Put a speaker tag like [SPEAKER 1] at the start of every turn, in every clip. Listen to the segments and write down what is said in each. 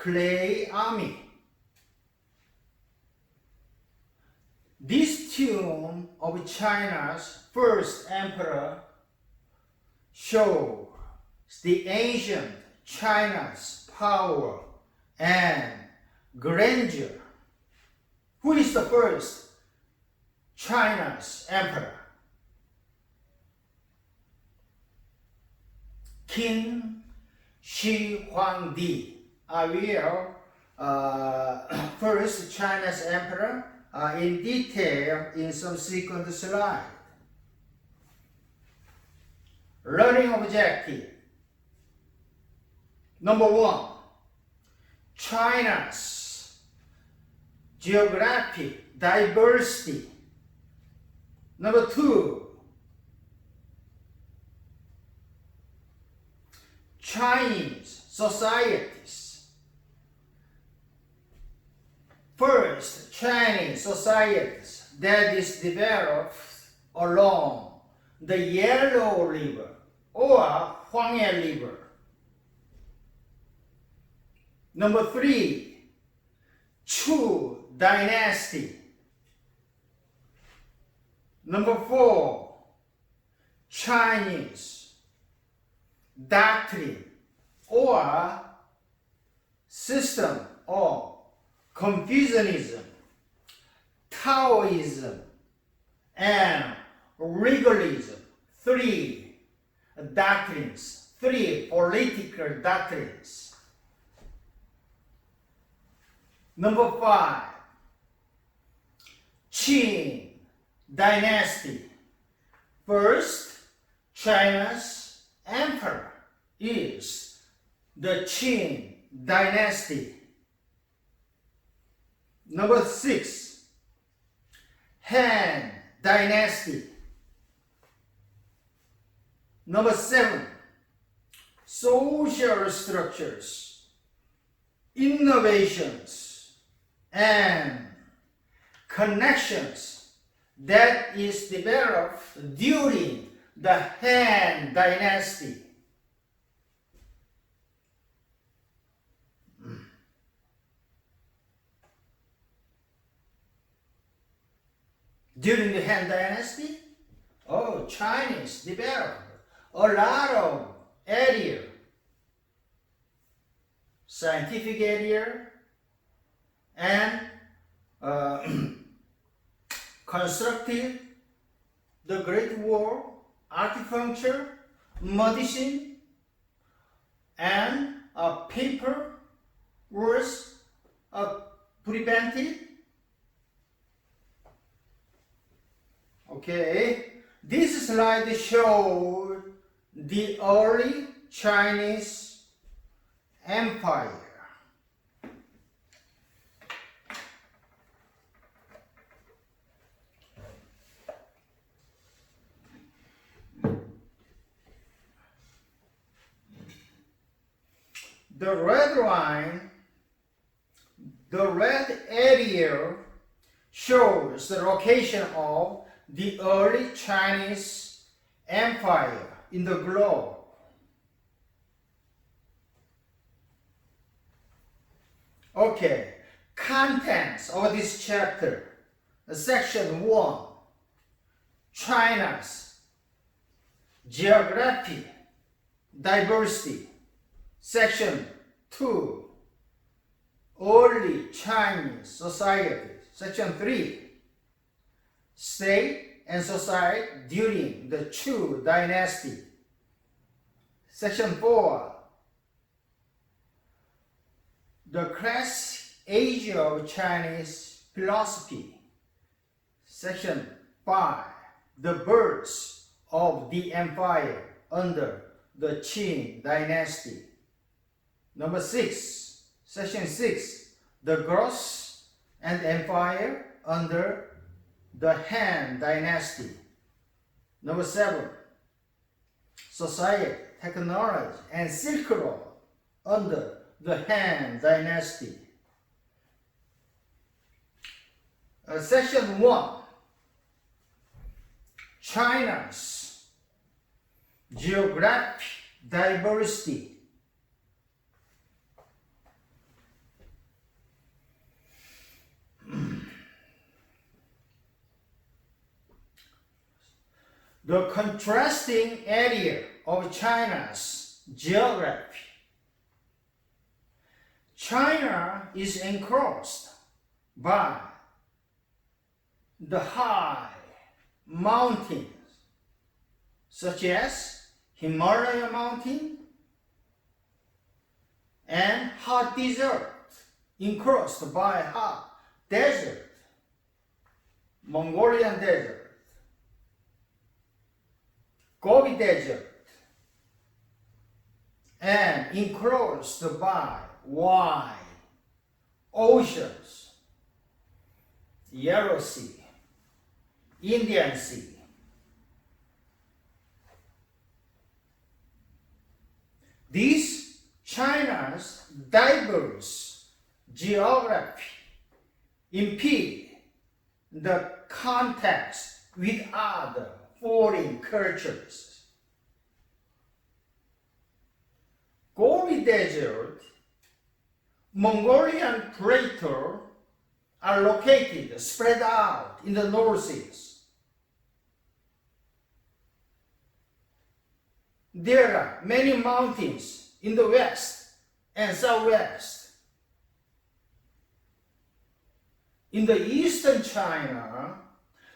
[SPEAKER 1] clay army. This tomb of China's first emperor shows the ancient China's power and grandeur. Who is the first China's emperor? King Shi Huangdi. I will first China's emperor in detail in some subsequent slide. Learning objective. Number 1, China's geographic diversity. Number 2, Chinese societies. First, Chinese societies that is developed along the Yellow River or Huanghe River. Number 3, Chu dynasty. Number 4, Chinese doctrine or system of Confucianism, Taoism, and legalism. 3 doctrines, 3 political doctrines. Number 5, Qing dynasty. First, China's emperor is the Qing dynasty. Number 6, Han dynasty. Number 7, social structures, innovations, and connections that is developed during the Han dynasty. During the Han dynasty, Chinese developed a lot of area, scientific area, and constructed the Great Wall, architecture, medicine, and paper was prevented. Okay, this slide shows the early Chinese Empire. The red line, the red area shows the location of the early Chinese Empire in the globe. Okay, contents of this chapter. Section 1, China's geography, diversity. Section 2, early Chinese society. Section 3, state and society during the Chu dynasty. Section 4, the classic age of Chinese philosophy. Section 5, the birth of the empire under the Qing dynasty. Number 6, section 6, the growth and empire under the Han dynasty. Number 7, society, technology, and Silk Road under the Han dynasty. Section 1, China's geographic diversity. the contrasting area of China's geography. China is enclosed by the high mountains such as Himalaya mountain and hot desert enclosed by hot desert, Mongolian desert, Gobi desert, and enclosed by wide oceans, Yellow Sea, Indian Sea. This China's diverse geography impede the contact with other foreign cultures. Gobi Desert, Mongolian plateau are located spread out in the northeast. There are many mountains in the west and southwest. In the eastern China,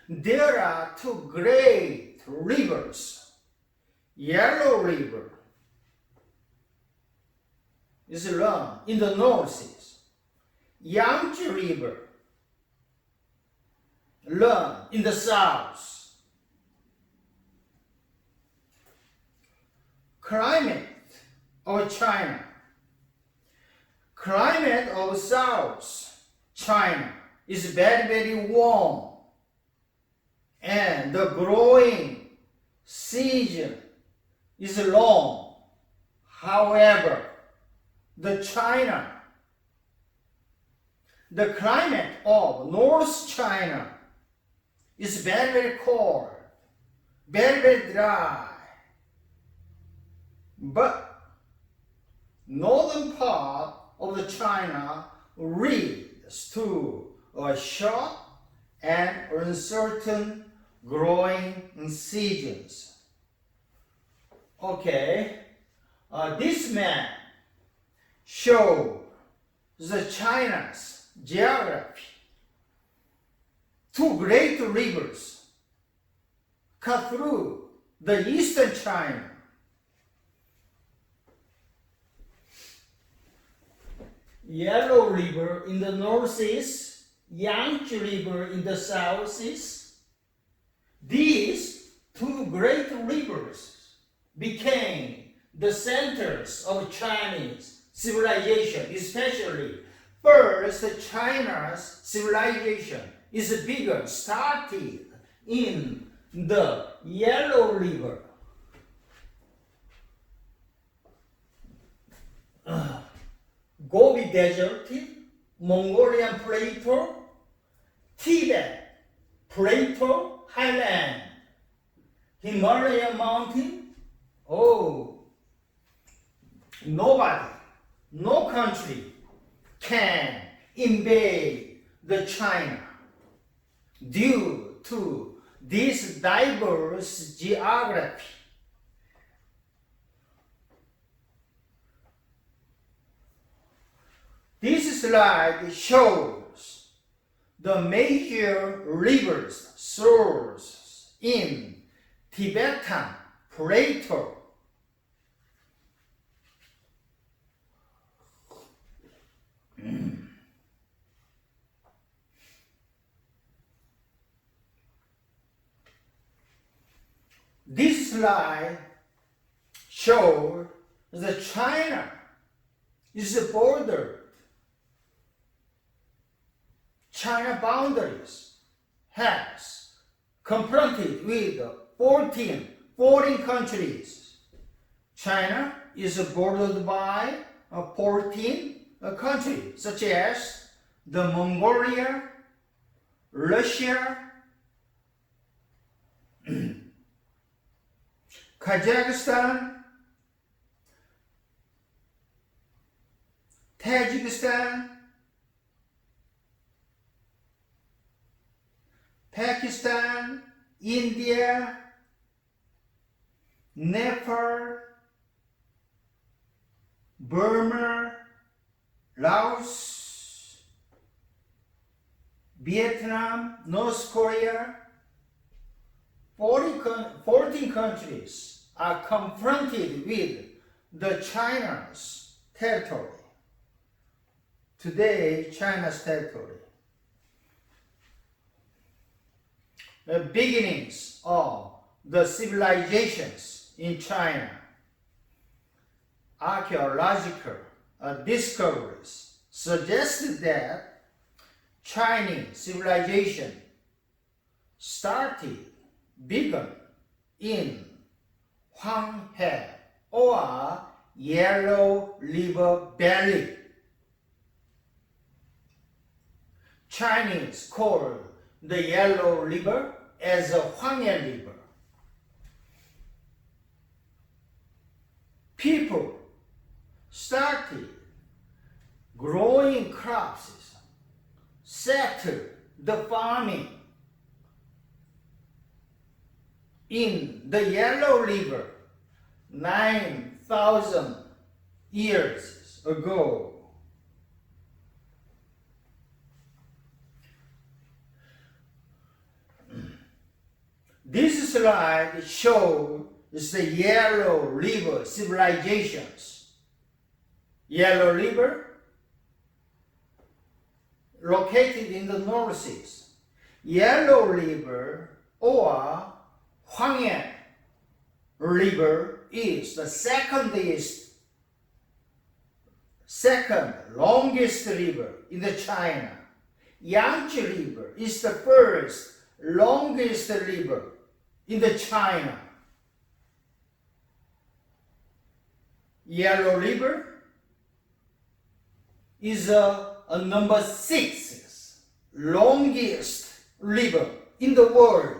[SPEAKER 1] there are two great rivers. Yellow River is run in the northeast. Yangtze River run in the south. Climate of China. Climate of South China is very warm, and the growing season is long. However, the climate of North China is very cold, very dry. But northern part of the China leads to a short and uncertain growing seasons. Okay, this map shows the China's geography. Two great rivers cut through the eastern China. Yellow River in the northeast, Yangtze River in the southeast. These two great rivers became the centers of Chinese civilization, especially first China's civilization is bigger, started in the Yellow River. Gobi Desert, Mongolian Plateau, Tibet Plateau, Highland, Himalaya Mountain. Oh, nobody, no country can invade the China due to this diverse geography. This slide shows the major rivers sources in Tibetan Plateau. This slide shows that China is bordered. China boundaries has confronted with 14 foreign countries. China is bordered by 14 countries such as the Mongolia, Russia, Kazakhstan, Tajikistan, Pakistan, India, Nepal, Burma, Laos, Vietnam, North Korea, 14 countries are confronted with the China's territory. Today, China's territory. The beginnings of the civilizations in China. Archaeological discoveries suggested that Chinese civilization began in Huanghe or Yellow River Valley. Chinese called the Yellow River as a Huanghe River. People started growing crops, settled the farming in the Yellow River 9,000 years ago. This slide shows the Yellow River civilizations. Yellow River, located in the North Seas. Yellow River or Huanghe River is the second longest river in the China. Yangtze River is the first longest river in the China. Yellow River is a number 6 longest river in the world.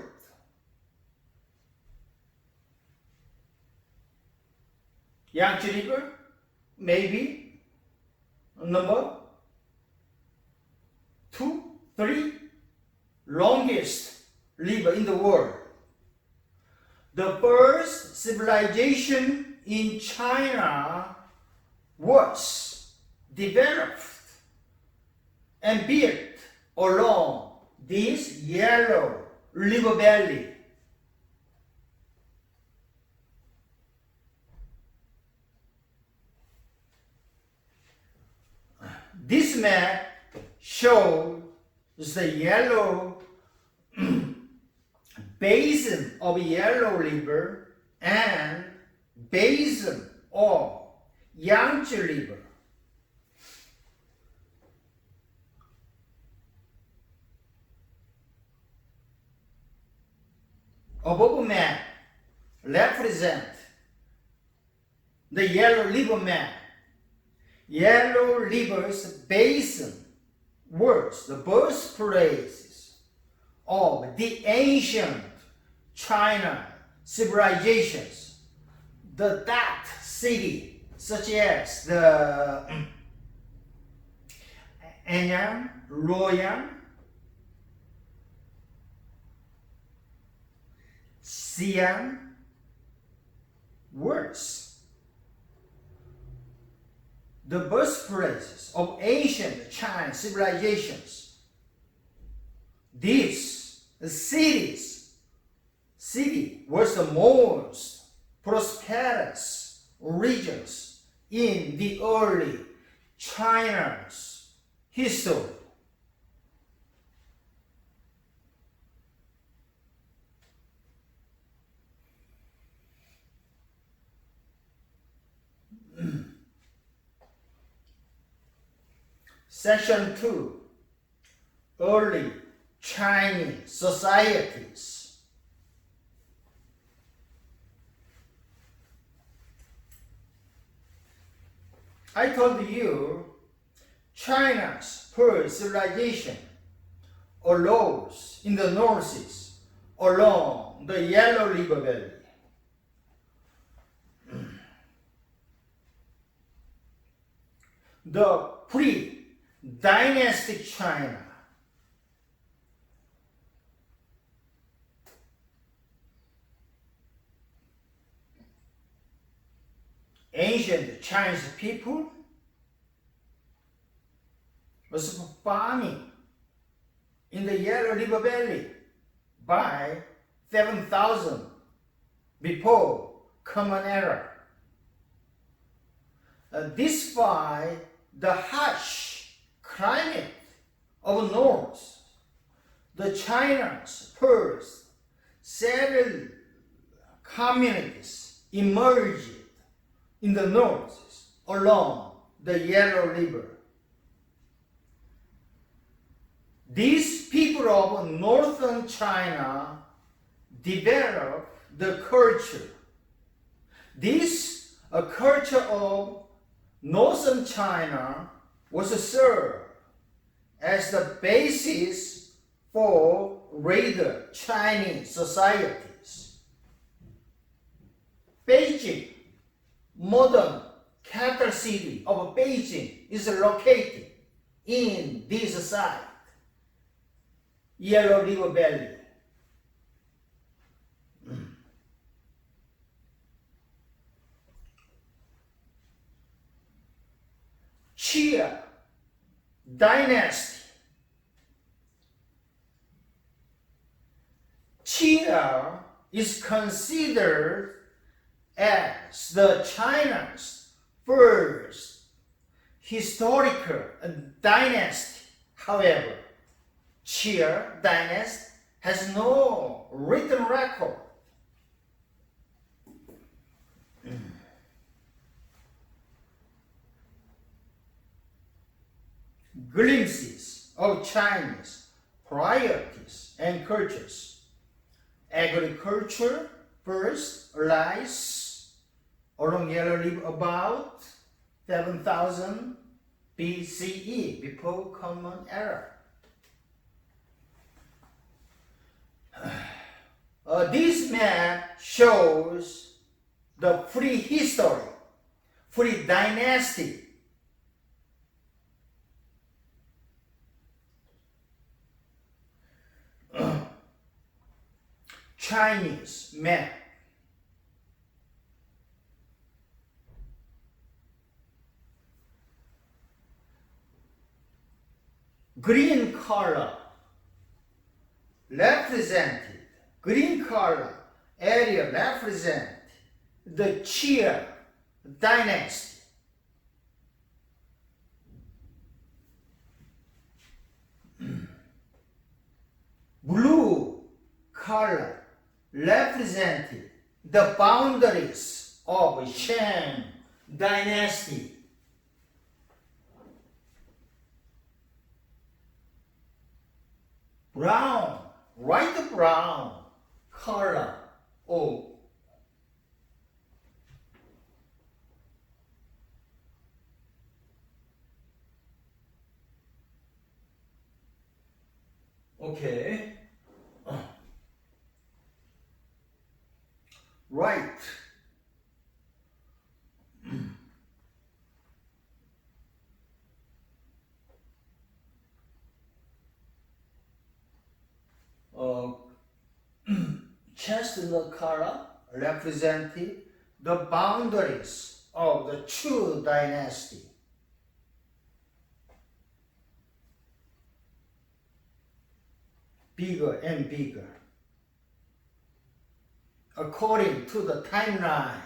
[SPEAKER 1] Yangtze River, maybe number 2, 3 longest river in the world. The first civilization in China was developed and built along this Yellow River Valley. This map shows the yellow basin of Yellow River and basin of Yangtze River. Above map represent the Yellow River map. Yellow River's basin was the birthplaces of the ancient China civilizations. The dot city, such as the Anyang, Luoyang, Xi'an, words. The birthplaces of ancient Chinese civilizations. This city was the most prosperous regions in the early China's history. Section 2, Early Chinese Societies. I told you China's first civilization arose in the North Seas along the Yellow River Valley. The pre-dynastic China ancient Chinese people was farming in the Yellow River Valley by 7,000 before Common Era. Despite the harsh climate of North, the China's first settled communities emerged in the north along the Yellow River. These people of northern China developed the culture. This culture of northern China was served as the basis for later Chinese societies. Beijing, modern capital city of Beijing, is located in this site, Yellow River Valley. Qia dynasty. Qia is considered as the China's first historical dynasty. However, Qia dynasty has no written record. Glimpses of Chinese priorities and cultures. Agriculture first lies along Yellow River about 7,000 BCE, before Common Era. This map shows the prehistory, pre-dynasty Chinese map. Green color area represent the Qia dynasty. Blue color represented the boundaries of Shang dynasty. Brown, light brown color of okay. Right. Chestnut color represented the boundaries of the Chu dynasty. Bigger and bigger, according to the timeline.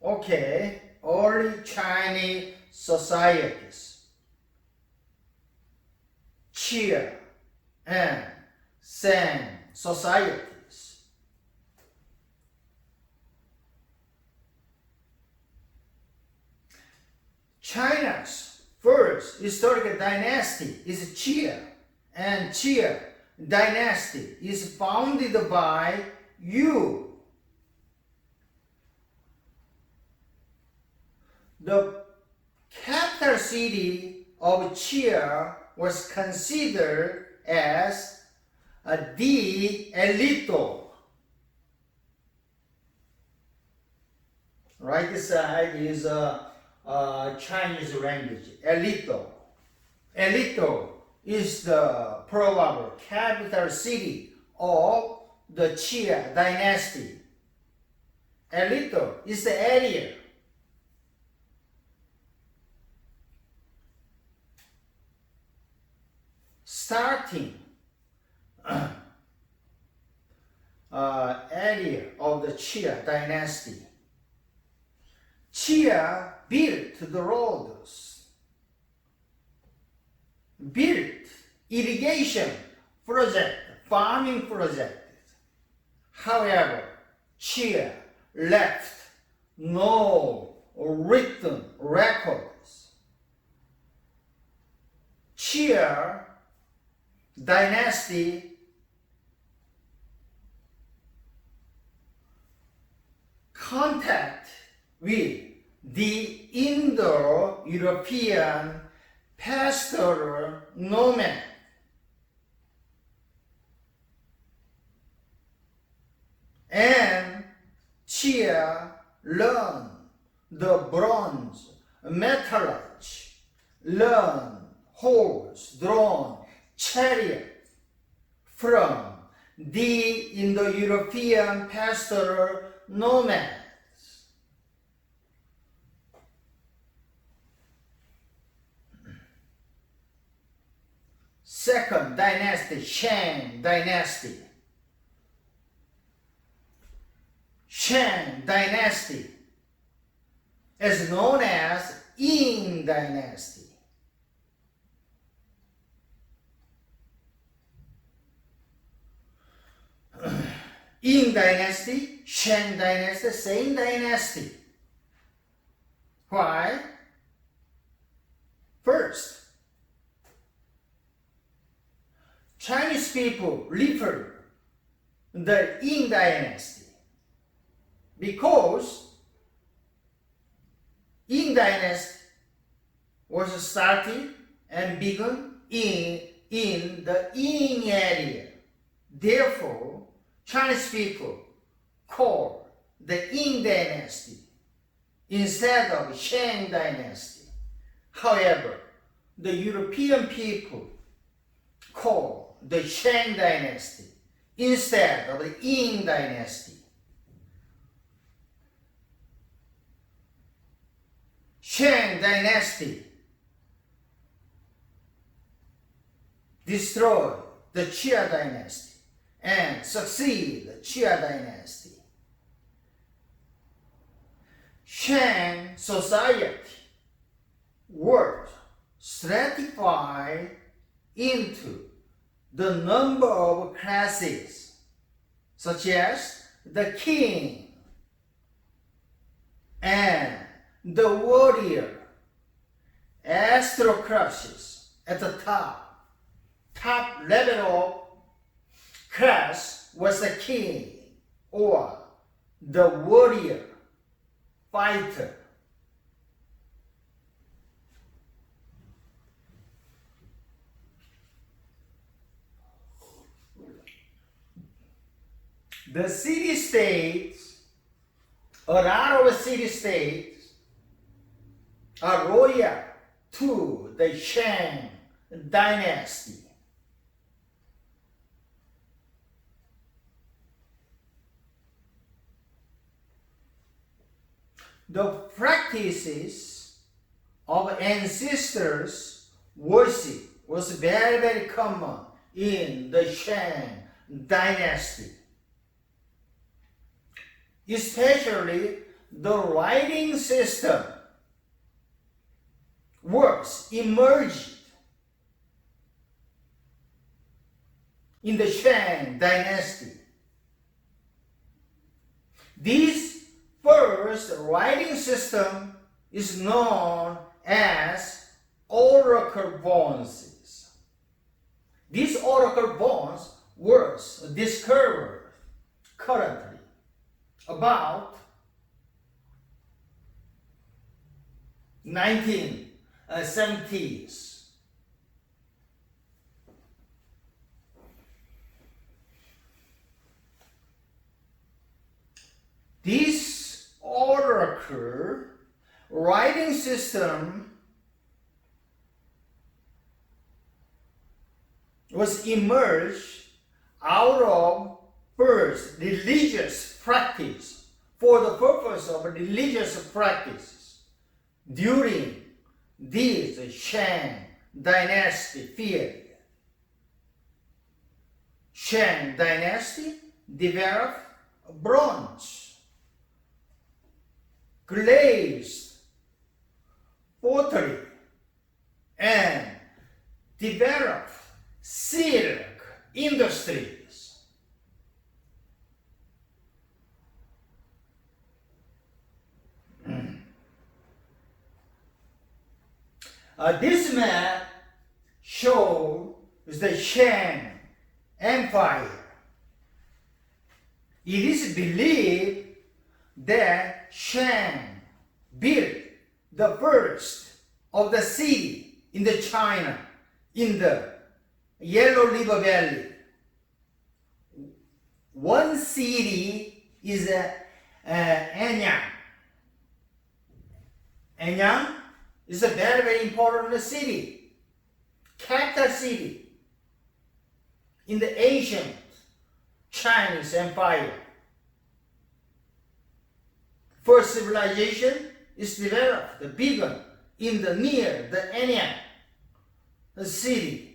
[SPEAKER 1] Okay, early Chinese societies. Qia and Shang societies. China's first historical dynasty is Qia, and Qia dynasty is founded by Yu. The capital city of Qia was considered as the elito. Right side is Chinese language, elito. Elito is the probable capital city of the Chia dynasty. A little is the area. Starting area of the Chia dynasty. Chia built the roads, built irrigation project, farming project. However, Chia left no written records. Chia dynasty contact with the Indo-European pastoral nomad. And Chia learned the bronze metallurgy, learned horse-drawn chariot from the Indo-European pastoral nomads. Second dynasty, Shang dynasty. Shang dynasty is known as Ying dynasty. Ying dynasty, Shang dynasty, same dynasty. Why? First, Chinese people refer the Ying dynasty because Ying dynasty was started and begun in the Ying area. Therefore, Chinese people call the Ying dynasty instead of Shang dynasty. However, the European people call the Shang dynasty instead of the Ying dynasty. Shang dynasty destroyed the Chia dynasty and succeed the Chia dynasty. Shang society was stratified into the number of classes, such as the king and the warrior, aristocracies at the top. Top level of class was the king or the warrior fighter. The city-states, a lot of city-states are loyal to the Shang dynasty. The practices of ancestors worship was very, very common in the Shang dynasty. Especially the writing system was emerged in the Shang dynasty. This first writing system is known as oracle bones. These oracle bones was discovered currently about 1970s. This oracle writing system was emerged out of birth first religious practice for the purpose of religious practices during this Shang dynasty period. Shang dynasty developed bronze, glazed pottery, and developed silk industries. This map shows the Shang Empire. It is believed that Shang built the first of the city in the China in the Yellow River Valley. One city is Anyang. Anyang is a very, very important city, capital city in the ancient Chinese Empire. First civilization is developed, begun in the near the Anyang city.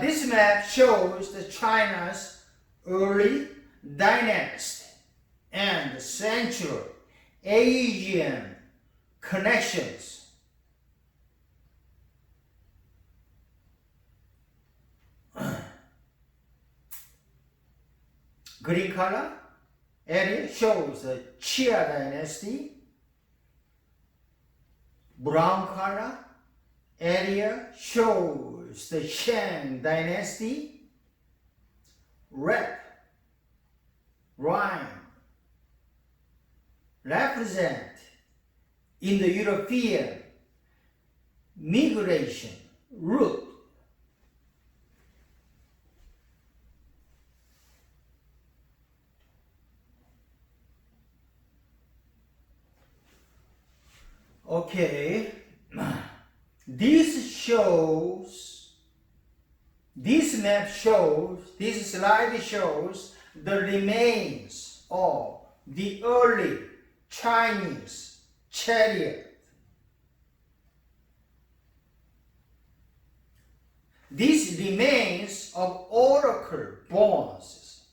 [SPEAKER 1] This map shows the China's early dynasty and Central Asian connections. Green color area shows the Xia dynasty. Brown color area shows the Shang dynasty. Red line represent in the European migration route. Okay, this slide shows the remains of the early Chinese chariot. This remains of oracle bronze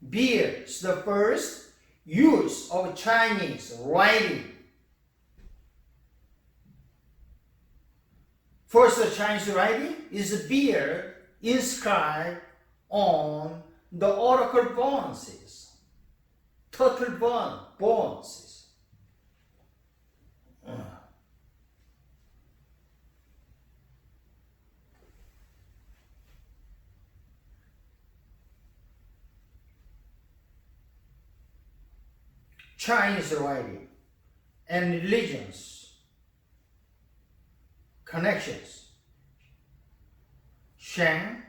[SPEAKER 1] bears the first use of Chinese writing. First Chinese writing is beer inscribed on the oracle bronzes, turtle bronzes. Chinese writing and religions connections. Shang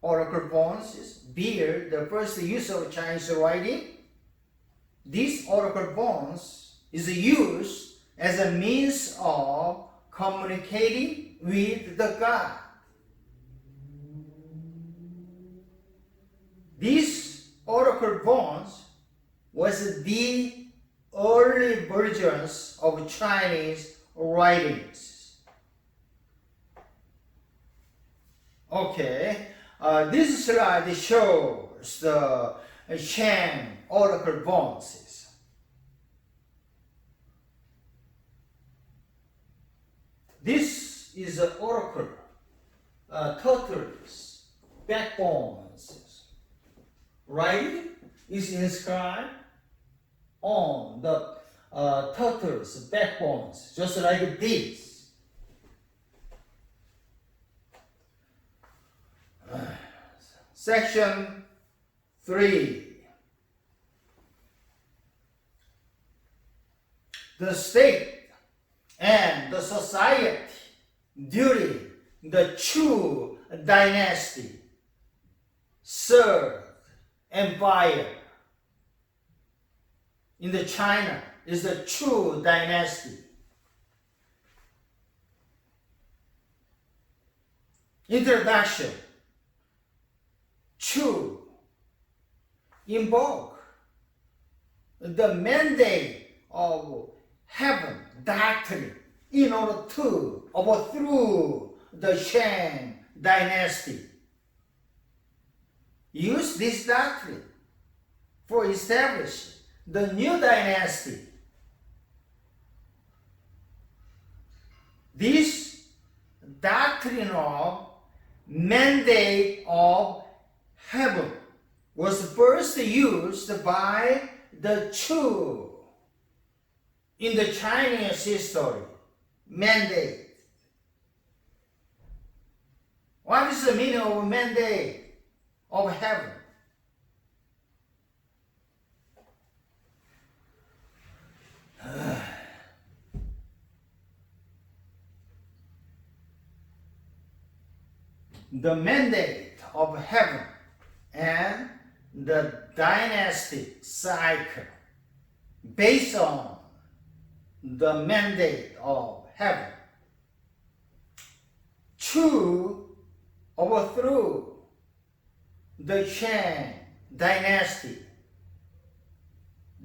[SPEAKER 1] oracle bronzes bear the first use of Chinese writing. This oracle bronze is used as a means of communicating with the God. This oracle bronze was the early versions of Chinese writings. Okay, this slide shows the Shang oracle bronzes. This is the oracle turtles backbones. Writing is inscribed on the turtles backbones, just like this. Section 3. The state and the society during the Chu dynasty served empire. In the China is the Chu dynasty. Introduction. To invoke the mandate of heaven doctrine in order to overthrow the Shang dynasty. Use this doctrine for establishing the new dynasty. This doctrine of mandate of heaven was first used by the Chu in the Chinese history. Mandate. What is the meaning of mandate of heaven? The mandate of heaven and the dynastic cycle based on the mandate of heaven to overthrow the Shang dynasty,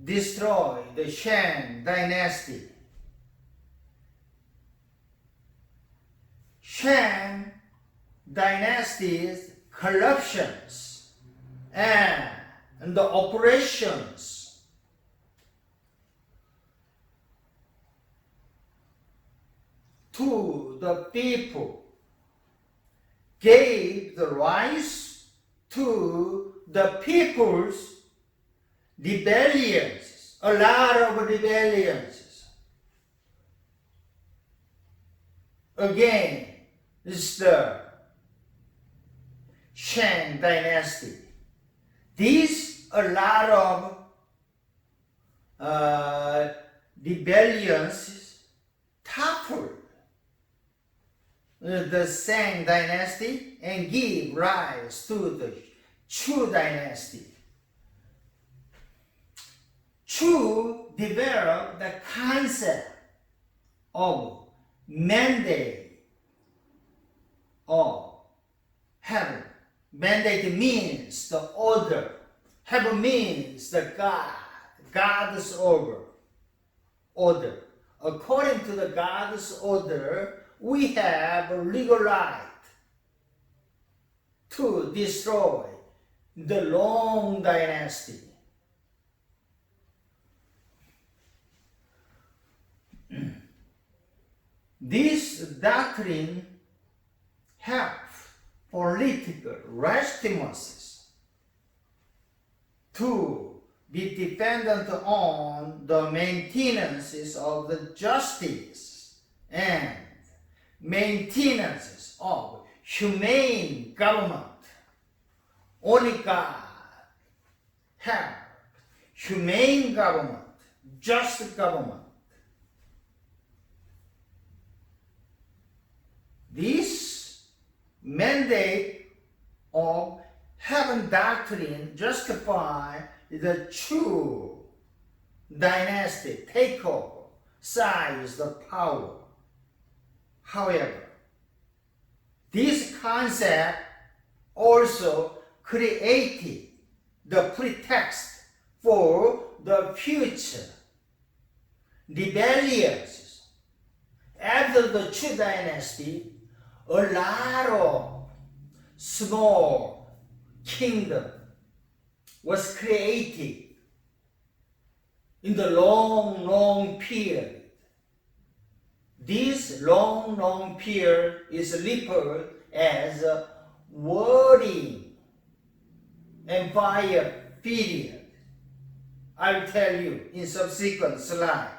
[SPEAKER 1] destroy the Shang dynasty. Shang dynasty's corruptions and the operations to the people gave the rise to the people's rebellions, a lot of rebellions. Again, is the Shang dynasty. These a lot of rebellions toppled the Shang dynasty and give rise to the Chu dynasty. Chu developed the concept of mandate of heaven. Mandate means the order. Heaven means the God. God's order. According to the God's order, we have a legal right to destroy the long dynasty. This doctrine helps political legitimacies to be dependent on the maintenance of the justice and maintenance of humane government. Only God has humane government, just government. This mandate of heaven doctrine justify the true dynasty takeover, size the power. However, this concept also created the pretext for the future rebellions. After the Chu dynasty, a lot of small kingdom was created in the long period. This long period is referred as a warring empire period. I will tell you in subsequent slide.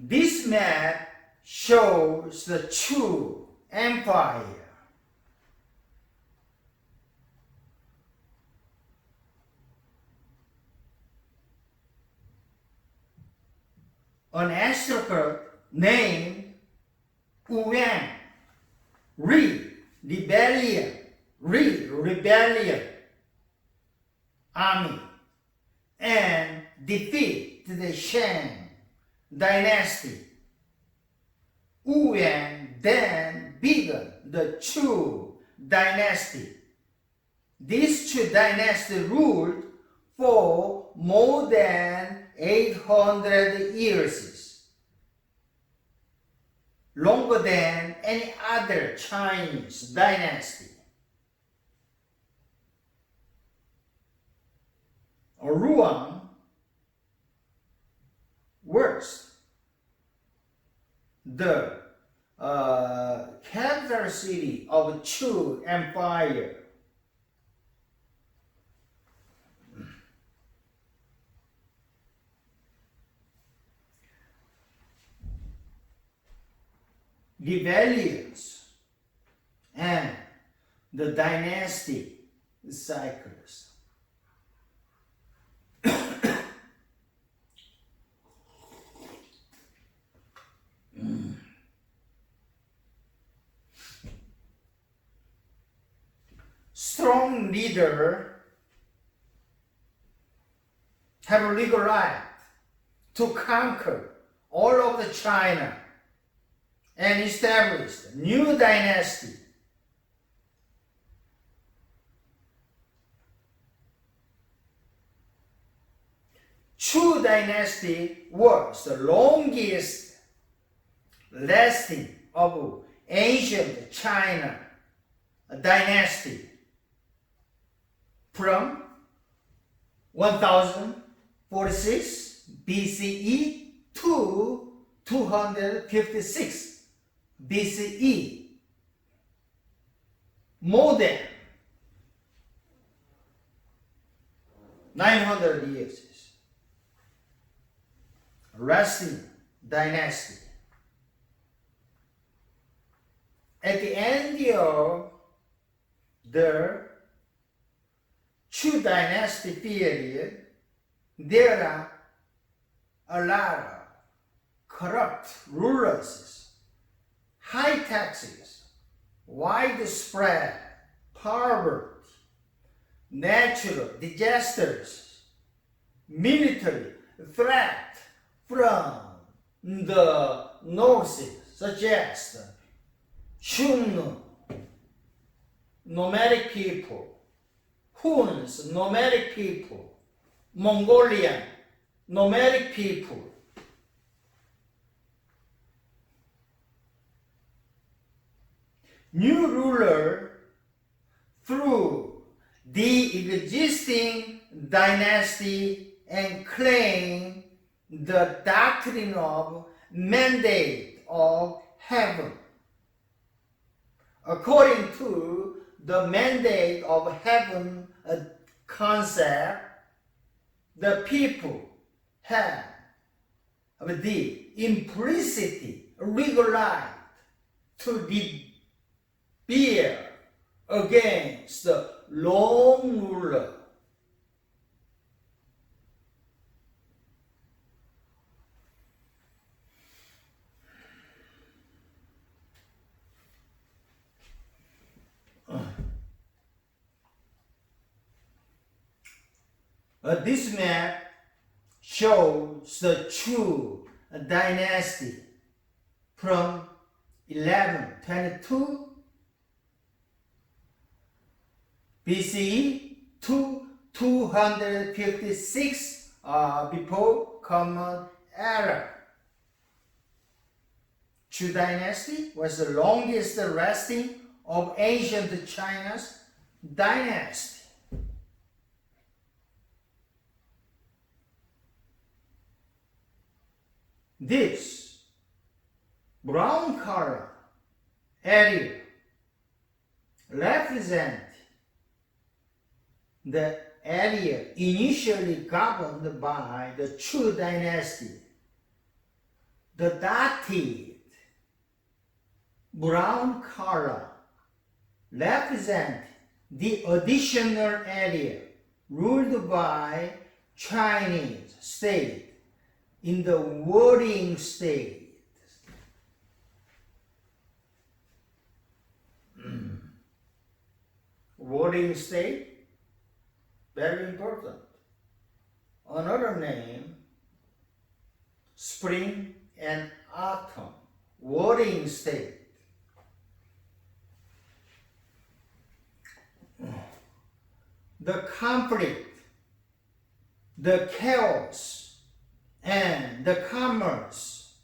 [SPEAKER 1] This map shows the true empire. An aristocrat named Wu-Yang rebellion army and defeat the Shang dynasty. When then began the Chu dynasty. This Chu dynasty ruled for more than 800 years, longer than any other Chinese dynasty. Ruang was the capital city of Chu Empire. Rebellions and the dynasty cycles. Strong leader have a legal right to conquer all of the China and establish a new dynasty. Chu dynasty was the longest lasting of ancient China dynasty from 1046 BCE to 256 BCE. More than 900 years. Lasting dynasty. At the end of the Chu dynasty period, there are a lot of corrupt rulers, high taxes, widespread poverty, natural disasters, military threat from the north, such as the Joon nomadic people, Huns nomadic people, Mongolian nomadic people. New ruler through the existing dynasty and claim the doctrine of mandate of heaven. According to the mandate of heaven concept, the people have the implicit legal right to rebel against the wrong ruler. This map shows the Chu dynasty from 1122 BCE to 256 before Common Era. Chu dynasty was the longest lasting of ancient China's dynasty. This brown color area represents the area initially governed by the Chu dynasty. The dotted brown color represents the additional area ruled by Chinese state in the warring state. Warring state, very important. Another name, spring and autumn, warring state. The conflict, the chaos, and the commerce,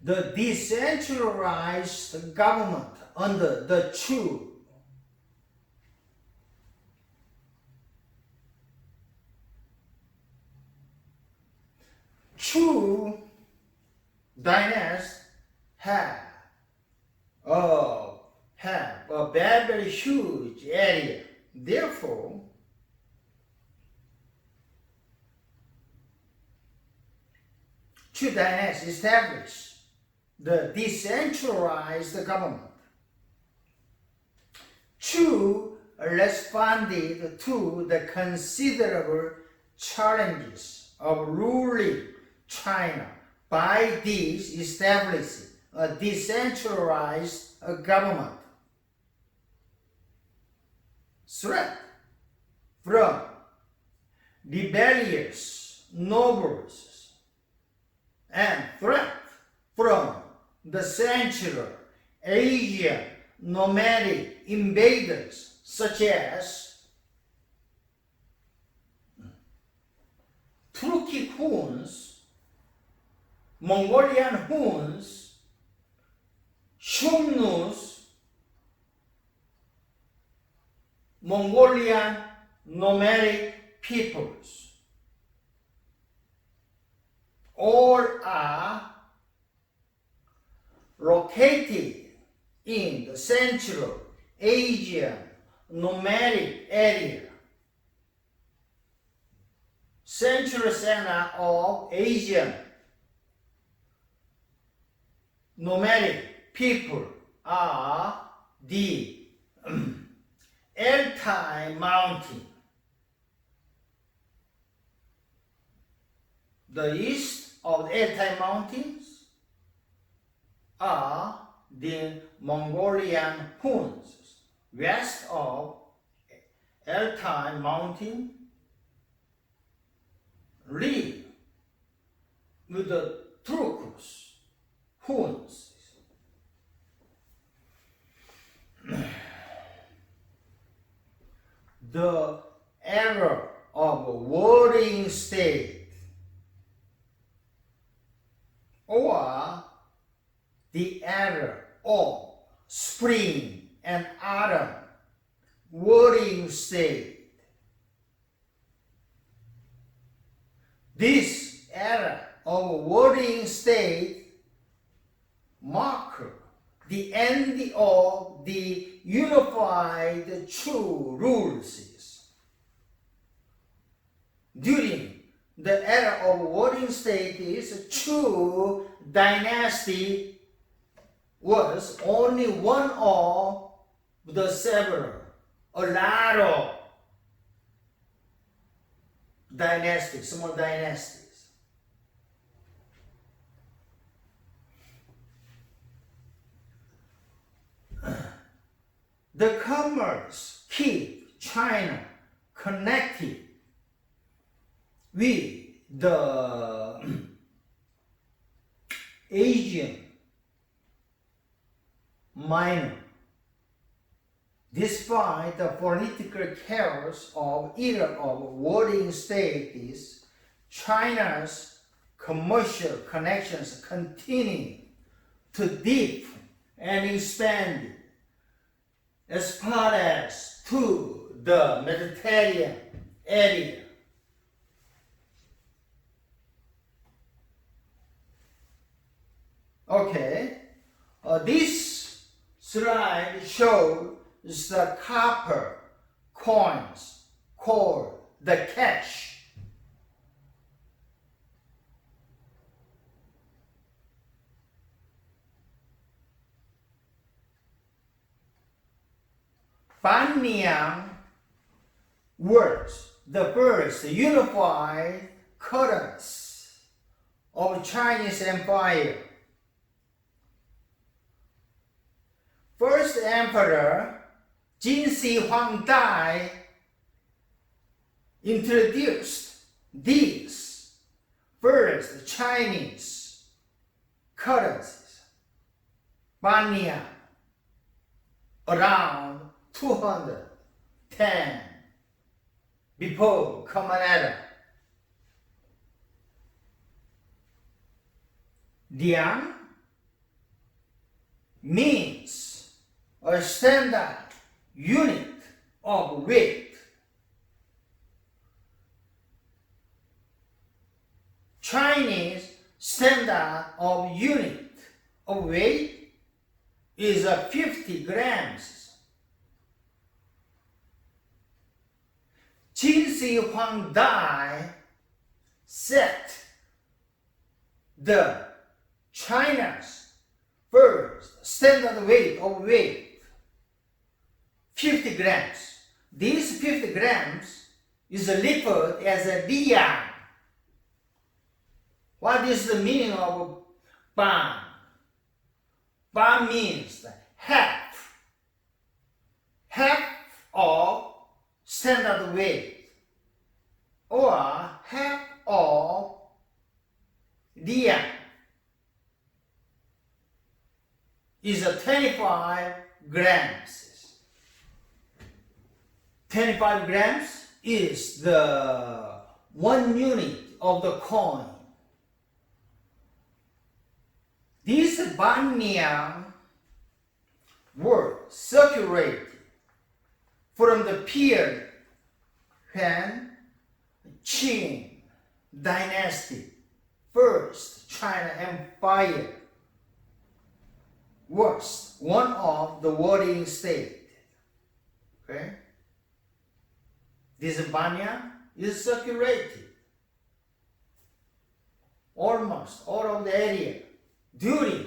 [SPEAKER 1] the decentralized government under the Chu. Chu dynasty have a very huge area. Therefore, Chu dynasty established the decentralized government. Chu responded to the considerable challenges of ruling China by this establishing a decentralized government. Threat from rebellious nobles and threat from the Central Asian nomadic invaders such as Turkic Huns, Mongolian Huns, Shumnus, Mongolian nomadic peoples. All are located in the Central Asian nomadic area, central center of Asian nomadic people are the Altai Mountain, the east of the Altai Mountains are the Mongolian Huns, west of Altai Mountain live with the Turks, Huns. The era of warring state or the era of spring and autumn warring state. This era of warring state marked the end of the unified Chu rules. During the era of warring states, Chu dynasty was only one of the several, a lot of dynasties, small dynasties. The commerce keep China connected with the Asian minor. Despite the political chaos of era of warring states, China's commercial connections continue to deepen and expand as far as to the Mediterranean area. Okay, this slide shows the copper coins called the cash. Banyang was the first unified currency of Chinese Empire. First Emperor Jinshi Huangdai introduced this first Chinese currencies, Banya, around 210 before Common Era. Liang means a standard unit of weight. Chinese standard of unit of weight is 50 grams. Jin Si Huang Dai set the China's first standard weight of weight 50 grams. These 50 grams is referred as a liang. What is the meaning of ban? Ban means half of standard weight or half of liang is 25 grams. 25 grams is the 1 unit of the coin. These banya were circulated from the period when Qing dynasty, first China Empire, was one of the warring states. Okay? This banya is circulated almost all of the area during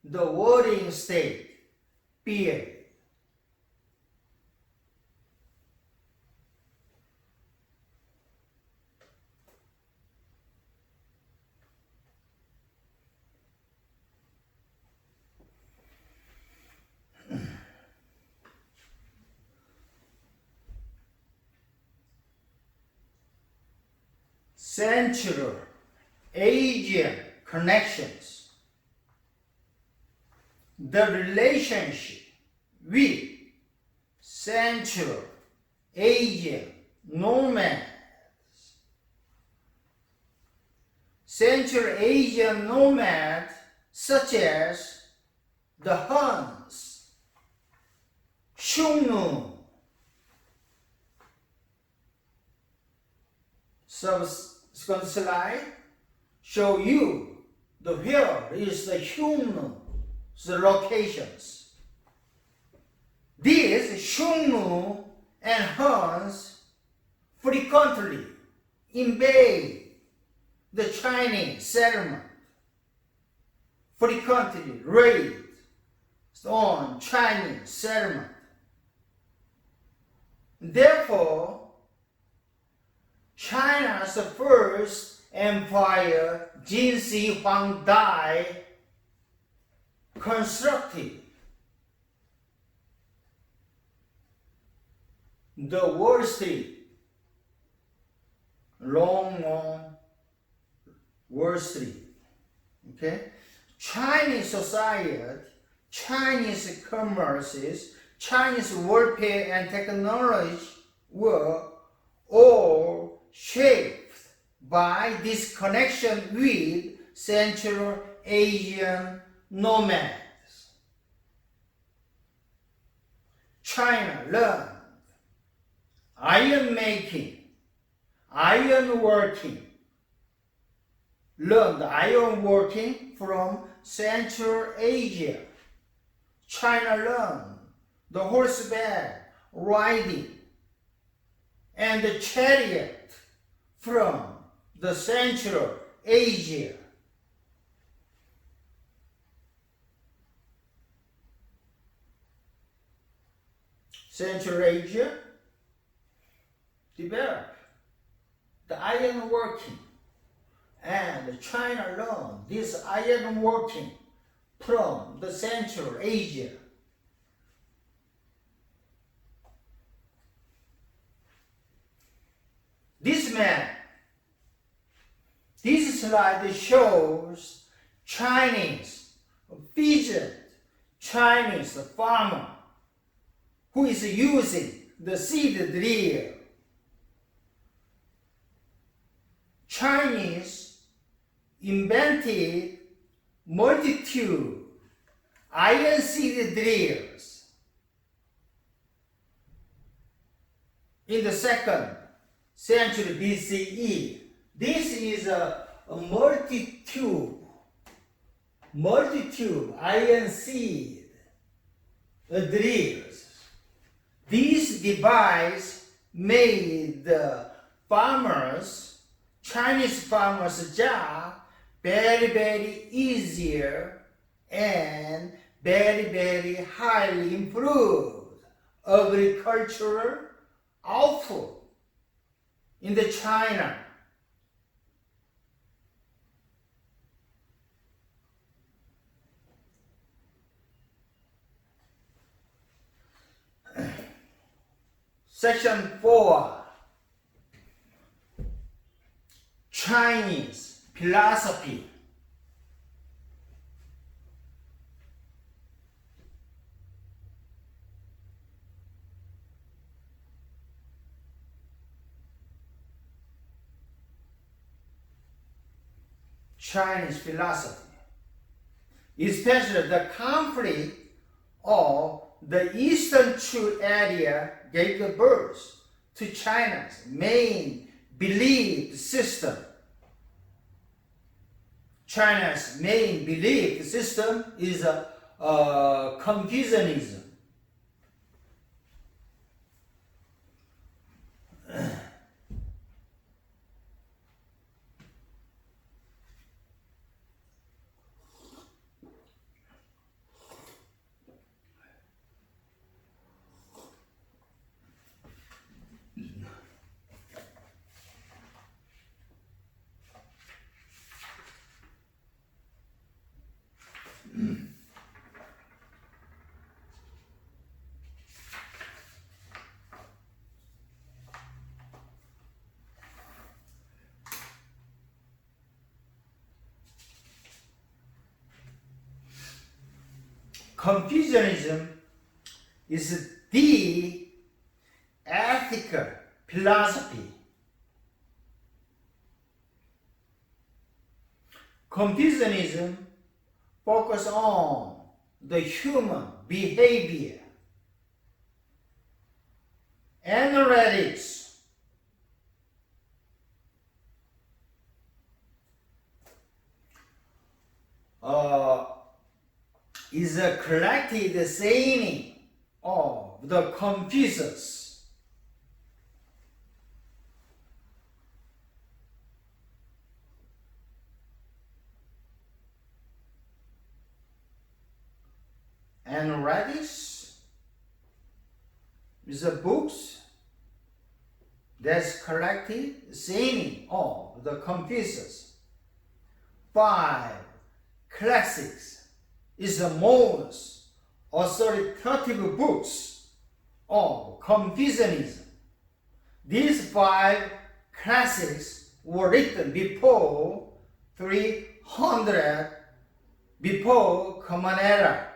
[SPEAKER 1] the warring state period. Central Asian connections. The relationship with Central Asian nomads. Central Asian nomads such as the Huns, Xiongnu, subsequent slide show you where is the Xiongnu's locations. These Xiongnu and Huns frequently invade the Chinese settlement, frequently raid on Chinese settlement. Therefore, China's first empire, Jin Si Huang Dai, constructed the Wall Street, long Wall Street. Okay? Chinese society, Chinese commerces, Chinese warfare and technology were all shaped by this connection with Central Asian nomads. China learned iron making, iron working, learned iron working from Central Asia. China learned the horseback riding and the chariot from the Central Asia. Central Asia developed the iron working, and China learned this iron working from the Central Asia. This man, this slide shows Chinese peasant, Chinese farmer who is using the seed drill. Chinese invented multitude iron seed drills in the 2nd century BCE. This is a multitube iron seed drills. This device made the farmers, Chinese farmers' job very, very easier and very, very highly improved agricultural output in the China. Section 4, Chinese philosophy. Chinese philosophy, especially the conflict of the Eastern Chu area gave birth to China's main belief system. China's main belief system is Confucianism. Confucianism is the ethical philosophy. Confucianism focuses on the human behavior, analytics, is a collected saying of the Confucius. Analytics is a books that's collected saying of the Confucius. 5 classics is the most authoritative books of Confucianism. These 5 classics were written before 300 before Common Era.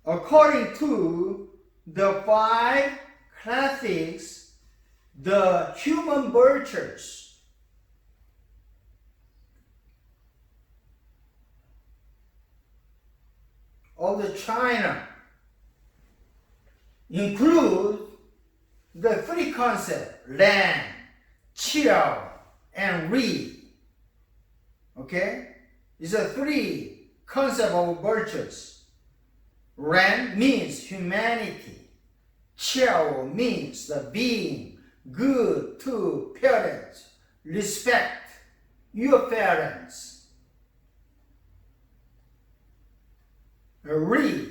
[SPEAKER 1] According to the 5 classics, the human virtues of the China include the 3 concepts: land, qiao, and ri. Okay? These are 3 concepts of virtues. Ren means humanity. Qiao means the being good to parents. Respect your parents. Ri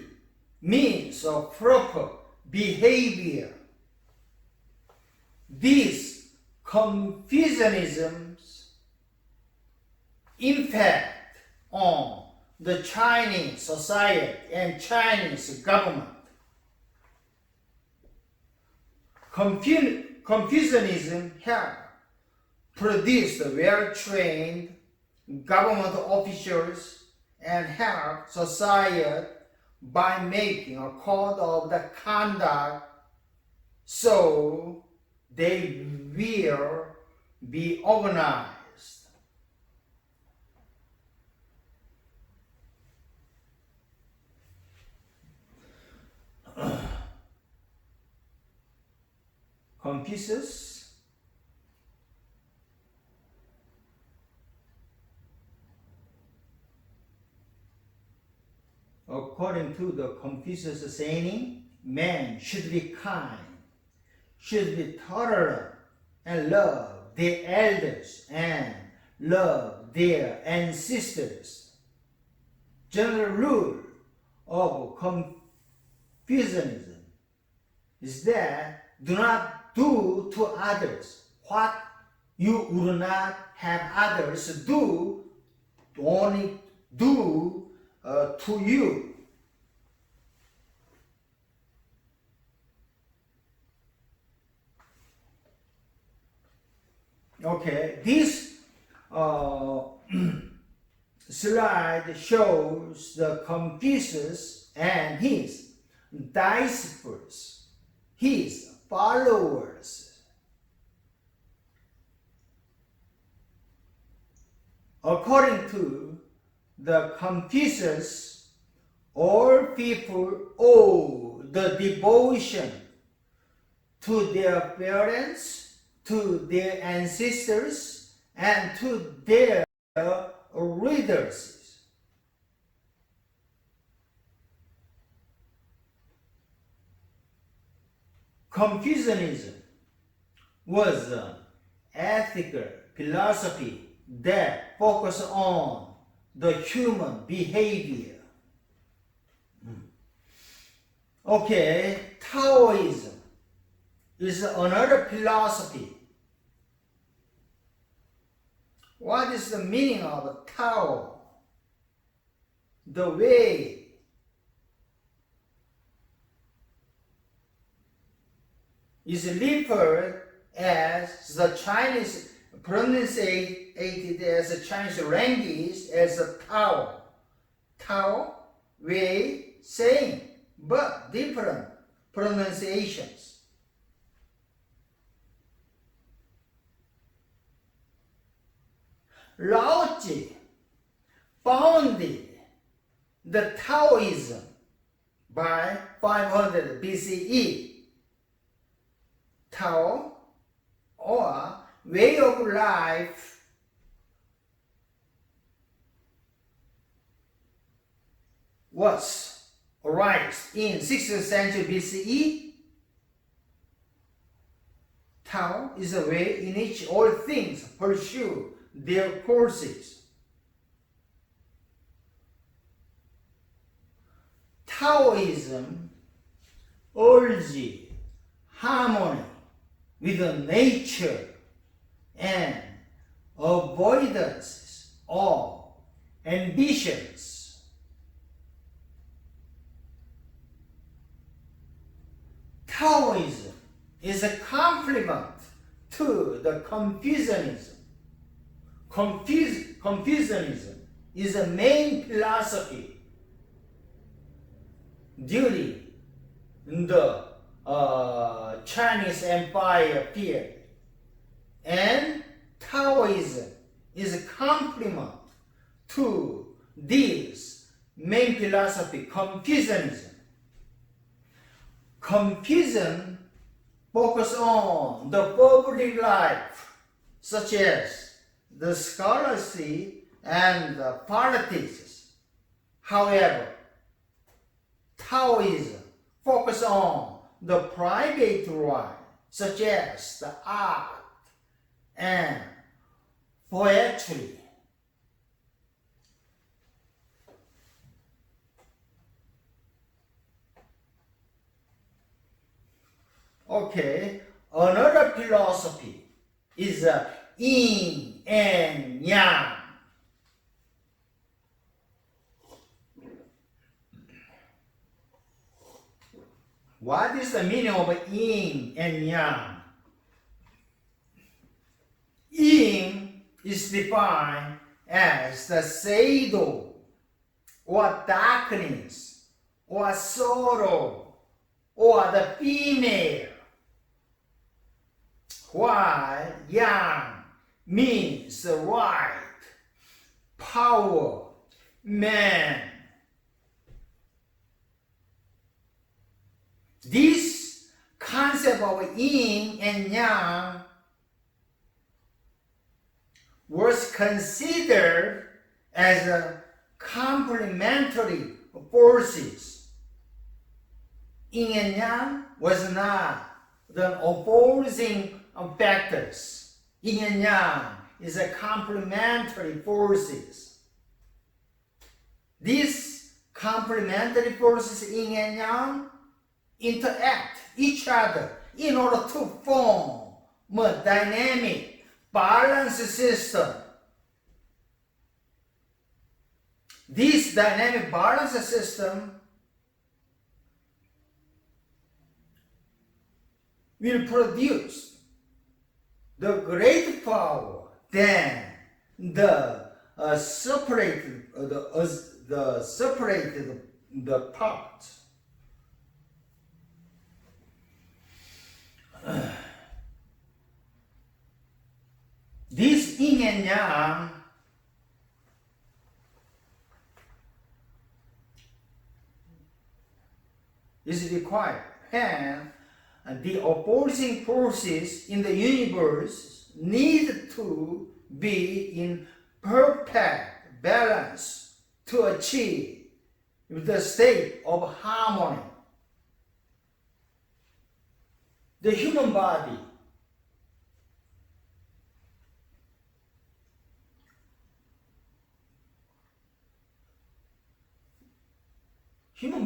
[SPEAKER 1] means a proper behavior. These Confucianism's impact on the Chinese society and Chinese government. Confucianism have produced well-trained government officials and helped society by making a code of the conduct so they will be organized. Confucius according to the Confucius saying, man should be kind, should be tolerant, and love their elders and love their ancestors. General rule of Confucianism is that do not do to others what you would not have others do, only do to you. Okay, this slide shows the Confucius and his disciples, his followers. According to the Confucius, all people owe the devotion to their parents, to their ancestors, and to their leaders. Confucianism was an ethical philosophy that focused on the human behavior. Okay, Taoism is another philosophy. What is the meaning of Tao? The way. Is referred as the Chinese pronunciated as a Chinese language as a Tao. Tao, way, same, but different pronunciations. Lao Tzu founded the Taoism by 500 BCE. Tao, or way of life, was raised in 6th century BCE. Tao is a way in which all things pursue their courses. Taoism urges harmony with nature and avoidance of ambitions. Taoism is a complement to the Confucianism. Confucianism is a main philosophy during the Chinese Empire period, and Taoism is a complement to this main philosophy, Confucianism. Confucianism focuses on the public life, such as the scholarship and the politics. However, Taoism focuses on the private life, such as the art and poetry. Okay, another philosophy is yin and yang. What is the meaning of yin and yang? is defined as the shadow or darkness or sorrow or the female, while yang means the right, power, man. This concept of yin and yang was considered as a complementary forces. Yin and yang was not the opposing factors. Yin and yang is a complementary forces. These complementary forces, yin and yang, interact each other in order to form a dynamic, balanced system. This dynamic, balanced system will produce the great power than the separated the parts. This yin and yang is required when the opposing forces in the universe need to be in perfect balance to achieve the state of harmony. The human body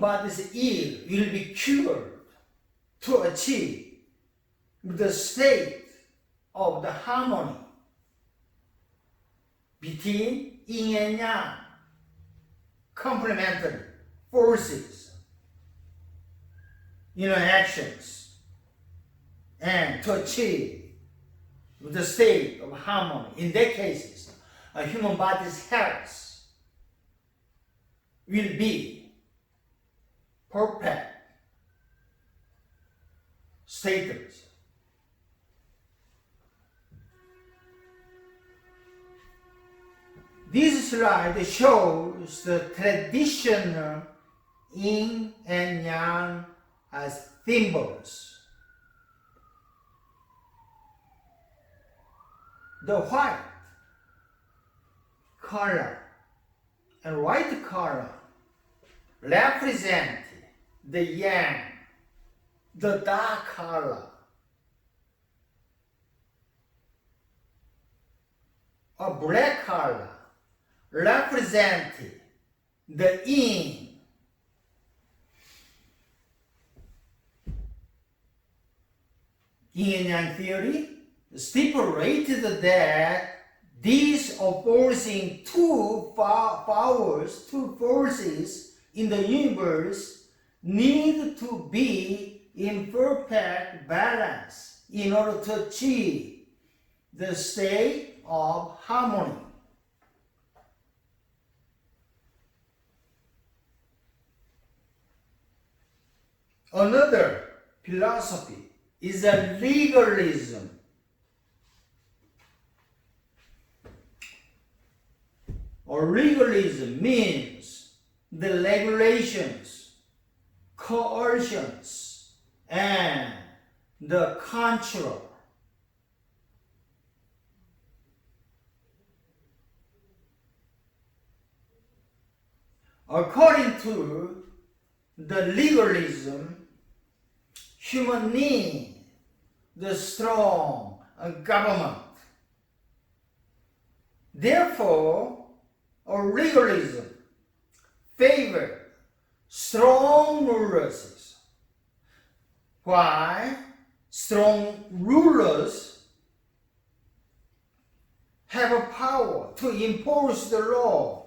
[SPEAKER 1] body's ill will be cured to achieve the state of the harmony between yin and yang, complementary forces, interactions, and to achieve the state of harmony. In that case, a human body's health will be perfect status. This slide shows the traditional yin and yang as symbols. The white color and white color represent the yang, the dark color, a black color represent the yin. Yin and yang theory stipulated that these opposing two powers, two forces in the universe need to be in perfect balance in order to achieve the state of harmony. Another philosophy is a legalism. Or legalism means the regulations, coercions, and the control. According to the legalism, human need the strong government. Therefore, or legalism favor strong rulers, while strong rulers have a power to impose the law,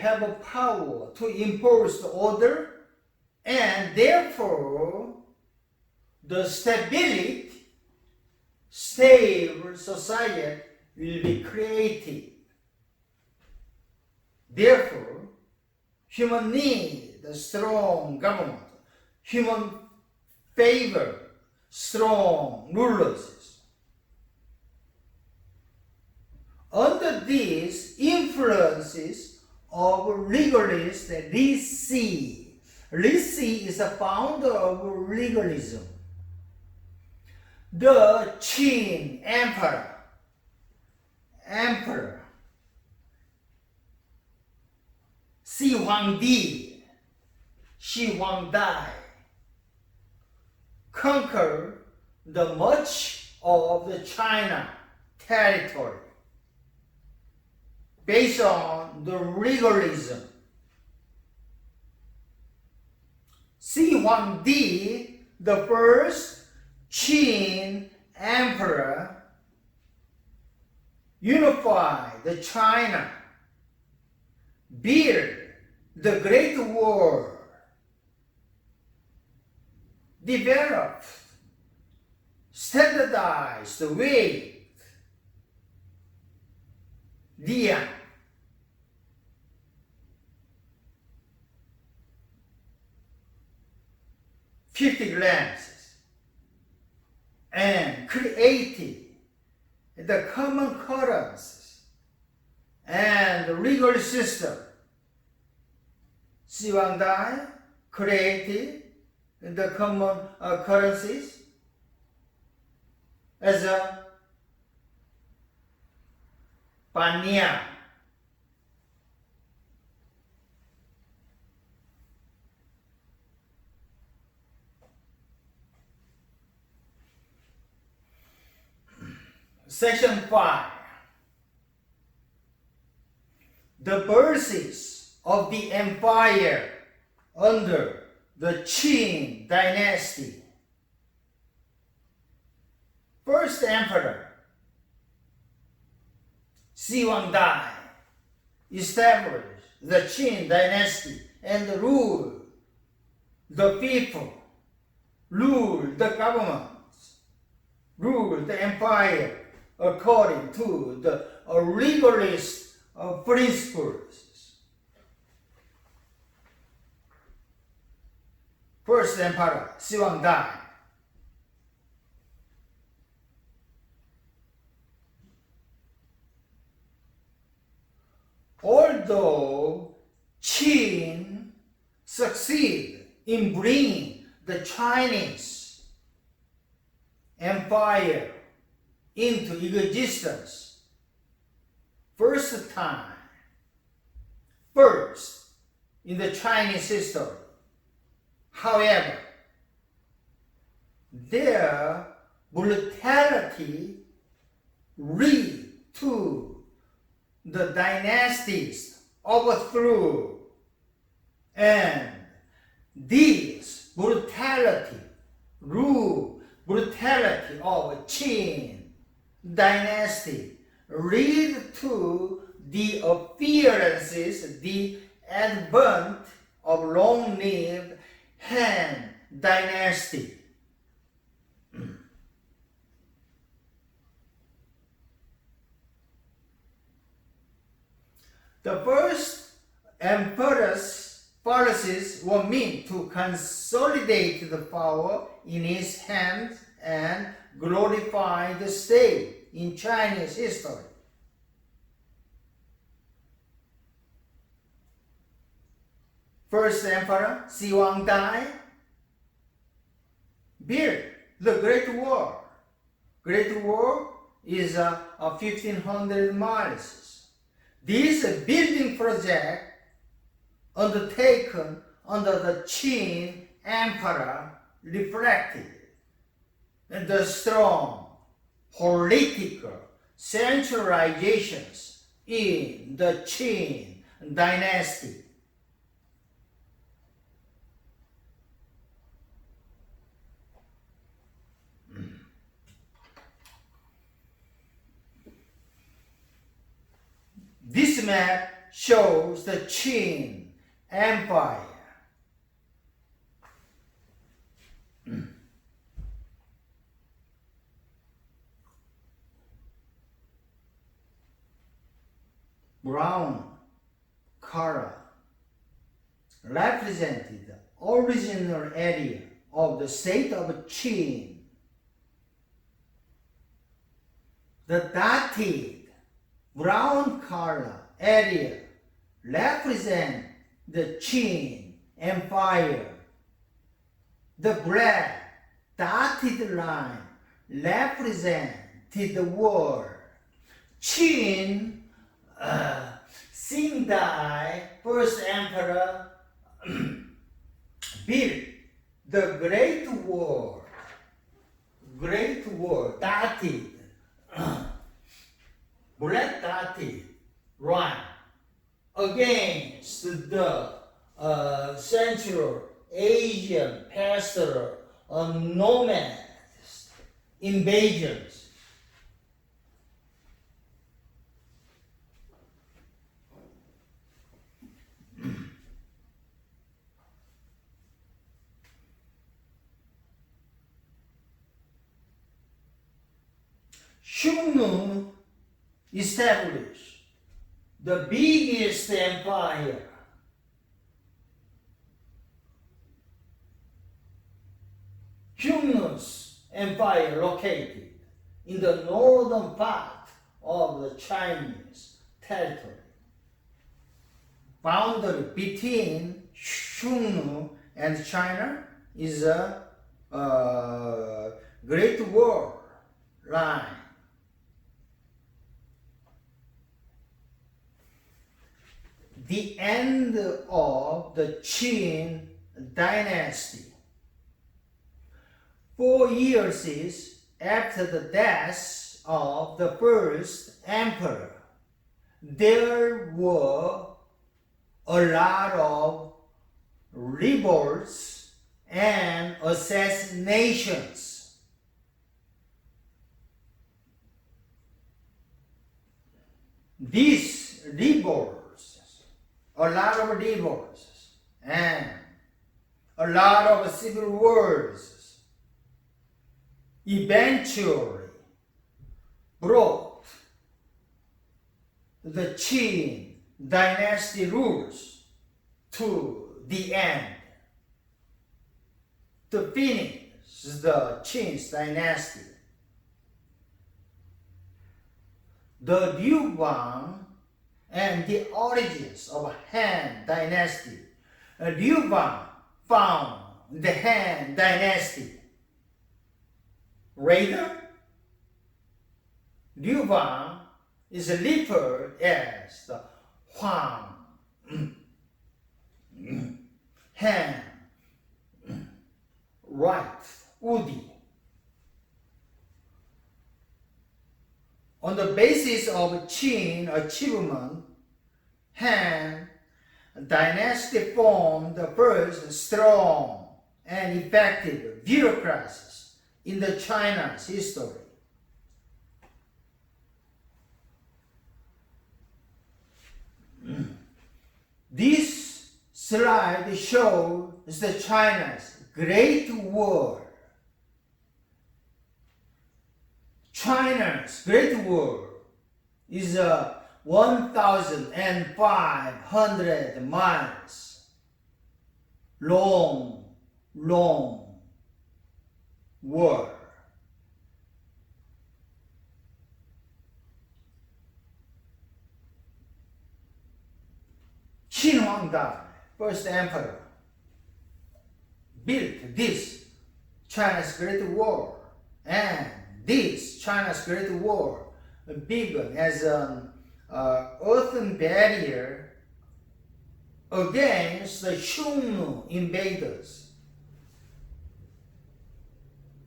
[SPEAKER 1] have a power to impose the order, and therefore the stable society will be created. Therefore, human need a strong government. Human favor strong rulers. Under these influences of legalist Li is a founder of legalism. The Qin Emperor Shi Huangdi conquered the much of the China territory based on the legalism. Shi Huangdi, the first Qin emperor, unified the China, built the Great Wall, developed standardized way, Liang, fifty lands, and created the common currencies and the legal system. Shi Huangdi created the common currencies as a Panya. Section 5. The births of the empire under the Qin dynasty. First emperor Shi Huangdi established the Qin dynasty and ruled the people, ruled the governments, ruled the empire according to the legalist principles. First emperor Shi Huangdi. Although Qin succeeded in bringing the Chinese empire into existence first in the Chinese history, however, their brutality led to the dynasties overthrew, and this brutality of Qin dynasty led to the appearances, the advent of long-lived Han dynasty. The first emperor's policies were meant to consolidate the power in his hands and glorify the state in Chinese history. First emperor Shi Huangdi built the Great Wall. Great Wall is 1,500 miles. This building project undertaken under the Qin emperor reflected the strong political centralizations in the Qin dynasty. This map shows the Qin Empire. brown color represented the original area of the state of Qin. The dotted brown color area represent the Qin Empire. The black dotted line represented the world. Qin Xingdai, first emperor, built the great wall, dotted, black dotted line against the Central Asian pastoral nomad invasions. Joon established the biggest empire. Joon's empire located in the northern part of the Chinese territory. Boundary between Joon and China is a Great Wall line. The end of the Qin dynasty. 4 years after the death of the first emperor, there were a lot of revolts and assassinations. These revolts, a lot of revolts and a lot of civil wars eventually brought the Qin dynasty rules to the end. To finish the Qin dynasty, the Liu Bang and the origins of Han dynasty. Liu Bang found the Han dynasty. Later, Liu Bang is referred as the Huang Han right Udi. On the basis of Qin achievement, Han dynasty formed the first strong and effective bureaucracies in the China's history. This slide shows the China's Great Wall. China's Great Wall is 1,500 miles long wall. Qin Huangdi, first emperor, built this China's Great Wall, and this China's Great Wall began as an earthen barrier against the Shunnu invaders,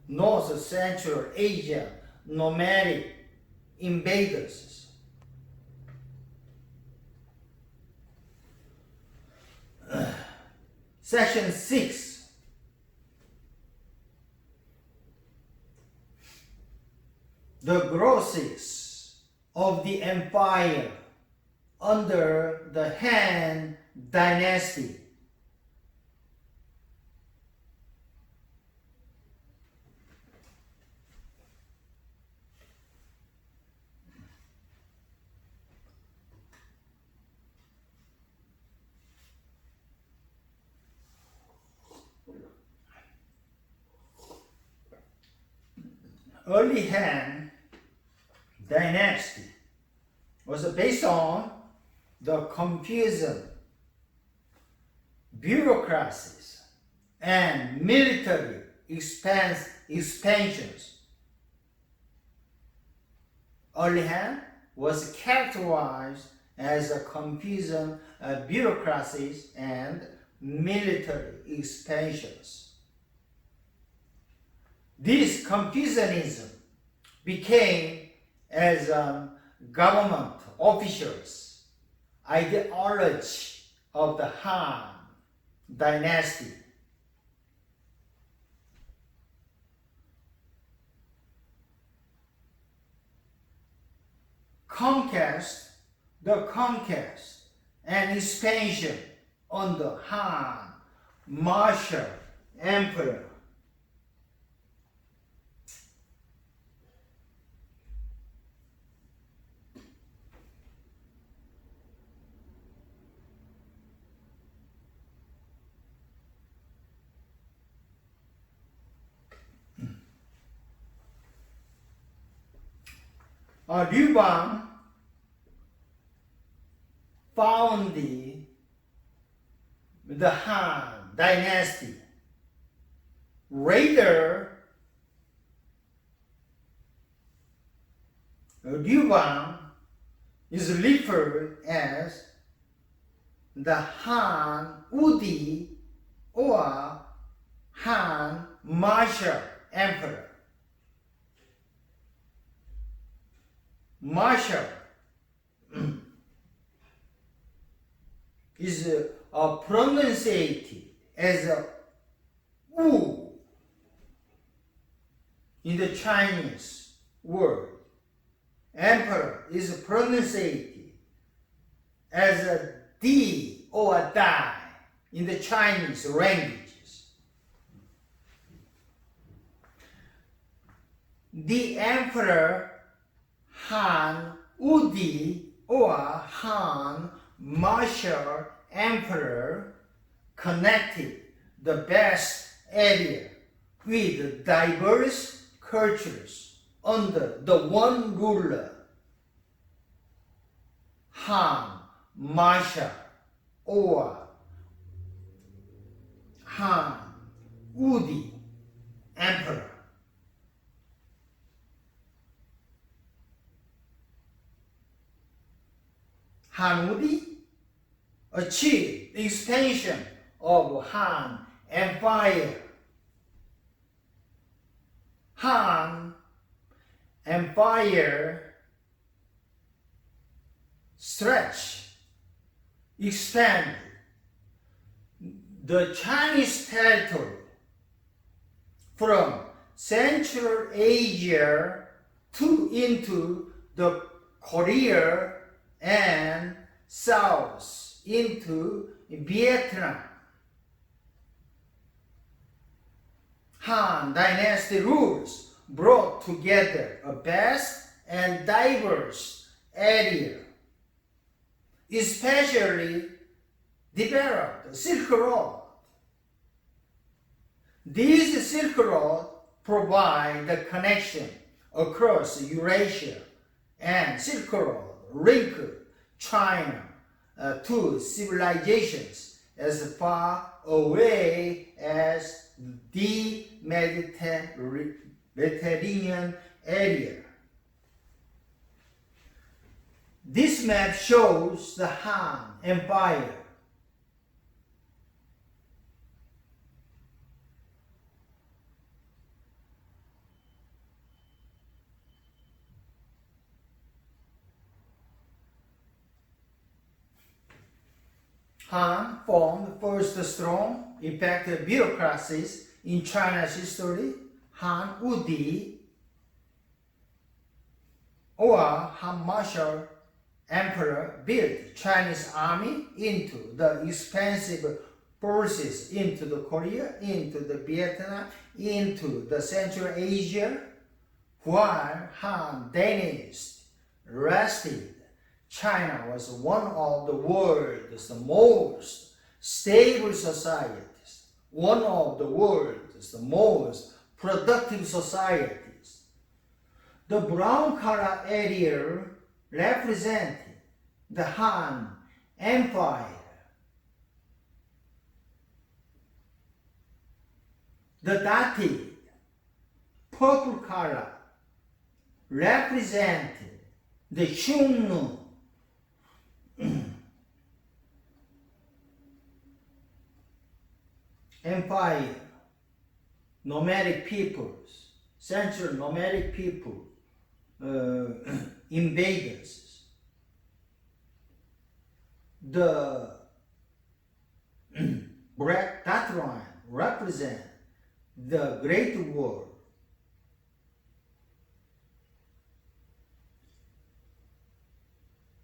[SPEAKER 1] North Central Asia nomadic invaders. Section 6. The growth of the empire under the Han dynasty. early Han dynasty was based on the Confucian bureaucracies and military expansions. Early Han was characterized as a Confucian bureaucracies and military expansions. This Confucianism became as government officials' ideology of the Han dynasty. The conquest and expansion under Han martial emperor. Liu Bang founded the Han dynasty. Later, Liu Bang is referred as the Han Wudi or Han martial emperor. Martial is pronunciated as a Wu in the Chinese word. Emperor is pronunciated as a Di or a Dai in the Chinese languages. The emperor Han Wudi or Han martial emperor connected the best area with diverse cultures under the one ruler, Han martial or Han Wudi emperor. Han Wudi achieved the expansion of Han Empire. Han Empire expanded the Chinese territory from Central Asia into the Korea and south into Vietnam. Han Dynasty rules brought together a vast and diverse area, especially developed the Silk Road. These Silk Road provide the connection across Eurasia, and Silk Road link China to civilizations as far away as the Mediterranean area. This map shows the Han Empire. Han formed first strong, effective bureaucracies in China's history. Han Wudi or Han martial emperor built Chinese army into the expansive forces into the Korea, into the Vietnam, into the Central Asia, while Han dynasty rested. China was one of the world's most stable societies, one of the world's most productive societies. The brown color area represents the Han Empire. The dotted purple color represents the Joon Empire, nomadic peoples, central nomadic people, invaders. The black dot line represents the Great War.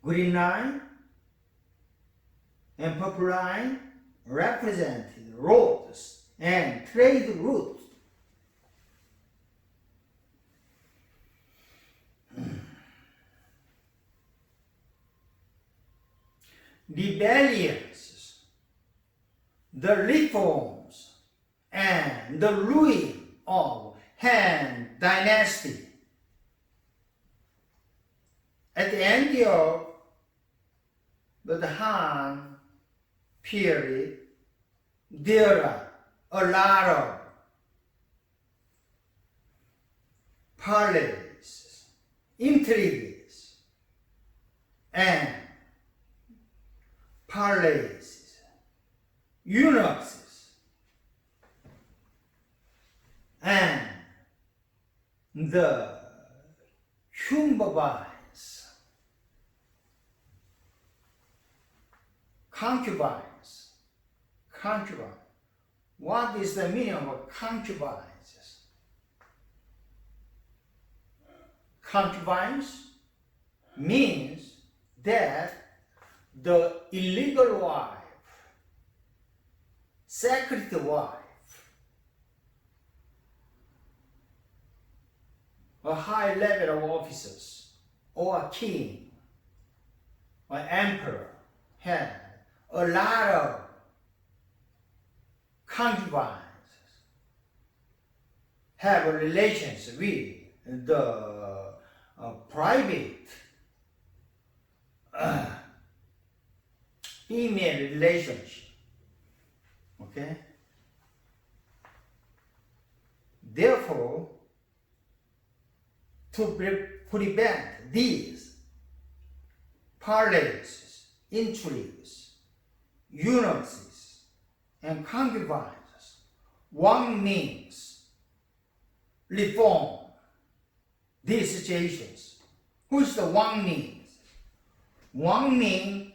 [SPEAKER 1] Green line and purple line represent roads and trade routes. Rebellions, the reforms, and the ruin of Han Dynasty. At the end of the Han period, there are a lot of parleys, intrigues, and parleys, eunuchs, and the concubines. Concubine. What is the meaning of concubines? Concubines means that the illegal wife, secret wife, a high level of officers, or a king, or emperor, had a lot of concubines, have relations with the private female relationship. Okay? Therefore, to prevent these parleys, intrigues, eunuchs, and concubines, one means reform these situations. Who is the Wang Ming? Wang Ming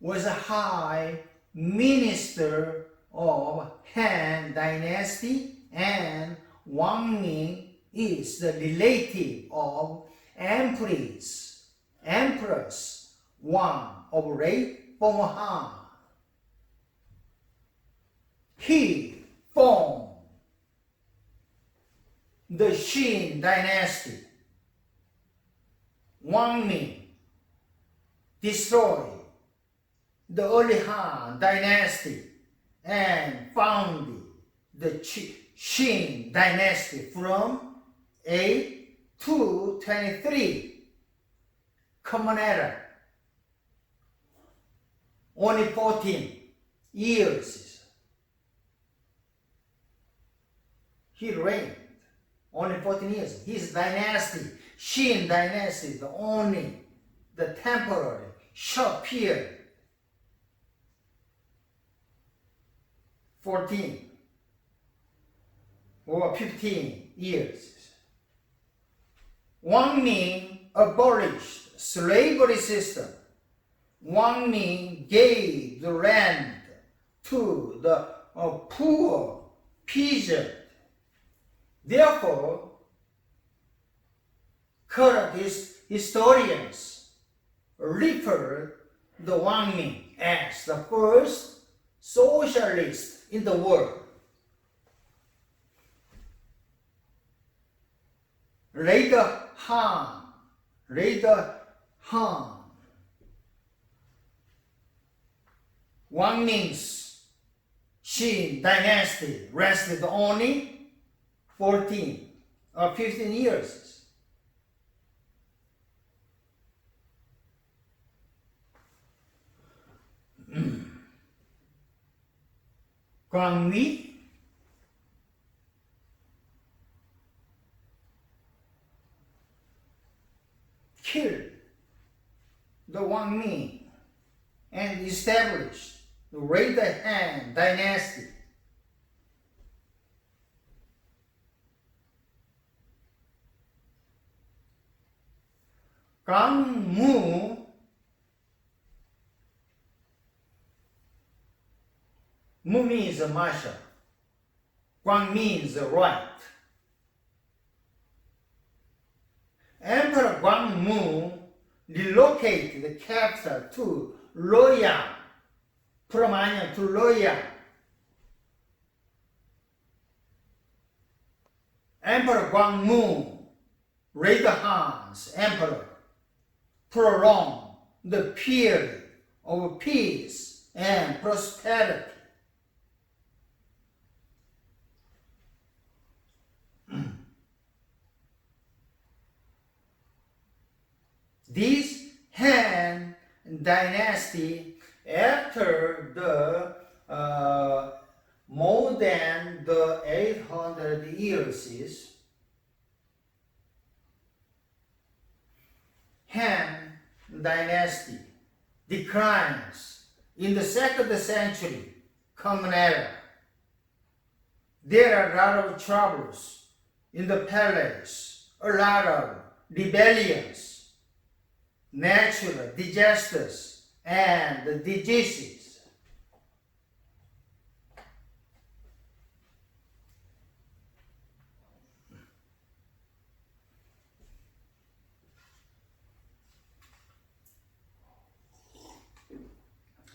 [SPEAKER 1] was a high minister of Han Dynasty, and Wang Ming is the relative of Empress Wang of late former Han. He formed the Qin dynasty. Wang Ming destroyed the early Han dynasty and founded the Qin dynasty from 8 to 23 Common Era. Only 14 years he reigned. Only 14 years. His dynasty, Qin dynasty, the temporary, short period. 14 or 15 years. Wang Ming abolished slavery system. Wang Ming gave the land to the poor peasant. Therefore, current historians refer the Wang Ming as the first socialist in the world. Later Han, Wang Ming's Qin dynasty lasted only 14 or 15 years. Gwangmi killed the Wang Mi and established the Han dynasty. Gang Mu means marshal. Guang means right. Emperor Guangmu relocated the capital to Luoyang, from Anyang to Luoyang. Emperor Guangmu, Red Han's emperor, prolonged the period of peace and prosperity. This Han dynasty, after the more than the 800 years, Han dynasty declines in the 2nd century Common Era. There are a lot of troubles in the palace, a lot of rebellions, natural disasters, and diseases.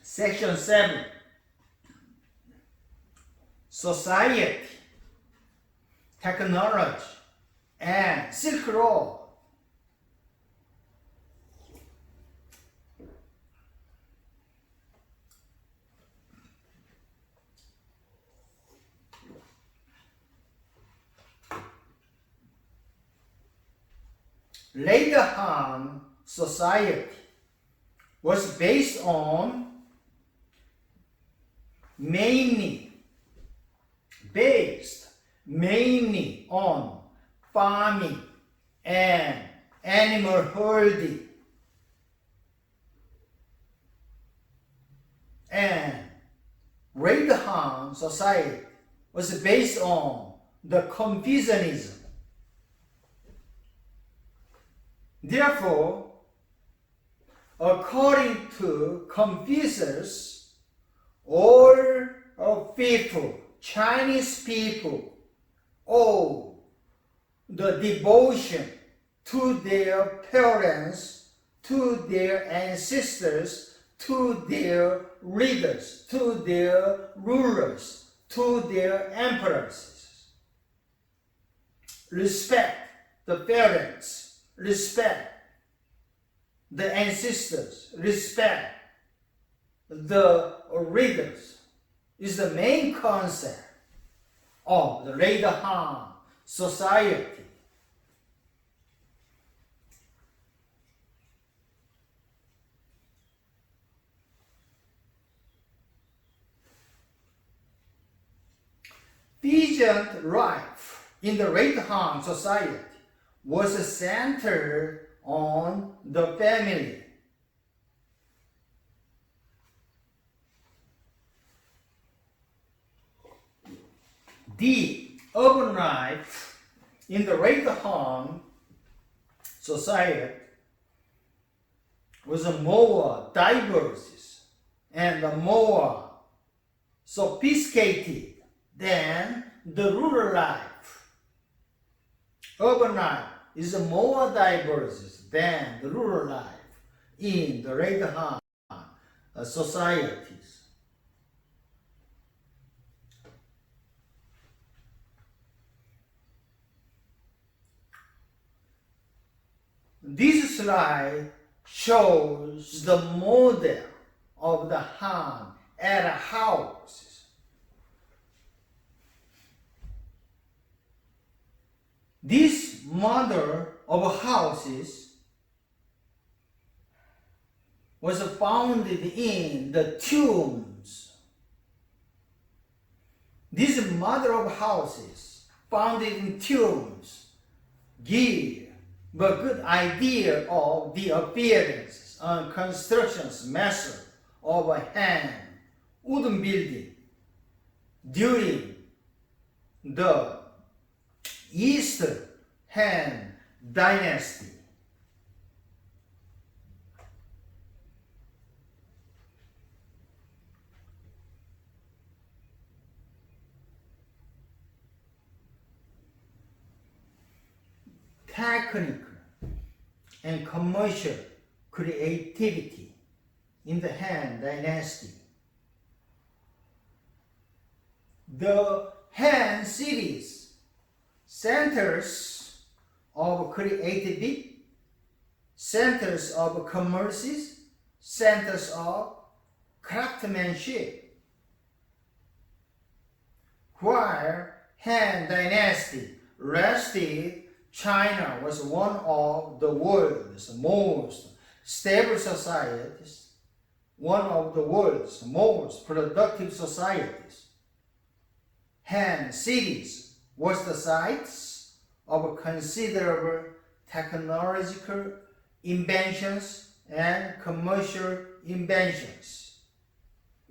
[SPEAKER 1] Section 7. Society, Technology, and Silk Road. Later Han society was based mainly on farming and animal herding. And Red Han society was based on the Confucianism. Therefore, according to Confucius, all people, Chinese people, owe the devotion to their parents, to their ancestors, to their leaders, to their rulers, to their emperors. Respect the parents, respect the ancestors, respect the leaders is the main concept of the later Han society. Peasant life in the late Han society was centered on the family. The urban life in the late Han society was more diverse and more sophisticated than the rural life. Urban life is more diverse than the rural life in the late Han societies. This slide shows the model of the Han era houses. This houses was founded in the tombs. This mother of houses founded in tombs give a good idea of the appearance and constructions method of a hand wooden building during the Eastern Han Dynasty. Technical and commercial creativity in the Han Dynasty. The Han cities, centers of creativity, centers of commerce, centers of craftsmanship. While Han Dynasty rested, China was one of the world's most stable societies, one of the world's most productive societies. Han cities was the sites of considerable technological inventions and commercial inventions.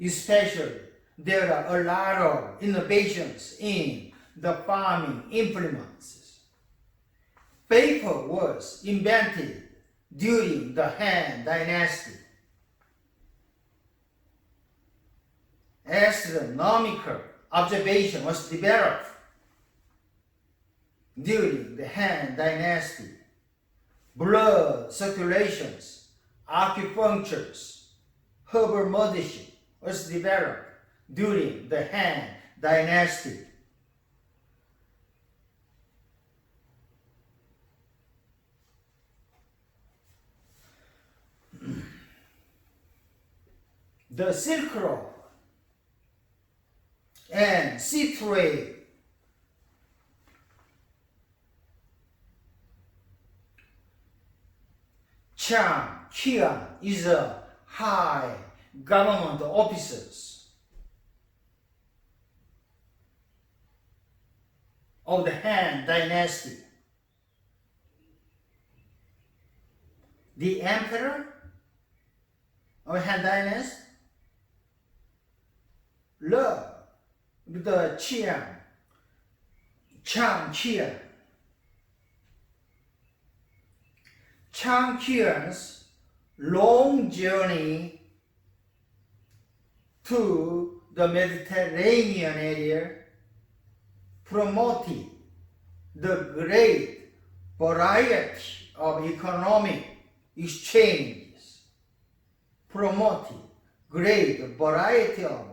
[SPEAKER 1] Especially, there are a lot of innovations in the farming implements. Paper was invented during the Han Dynasty. Astronomical observation was developed during the Han Dynasty. Blood circulations, acupunctures, herbal medicine was developed during the Han Dynasty. The Silk Road and sea trade Chang Qian is a high government officers of the Han Dynasty. The emperor of Han Dynasty loved the Chang Qian. Chang Qian's long journey to the Mediterranean area promoted the great variety of economic exchanges, promoted great variety of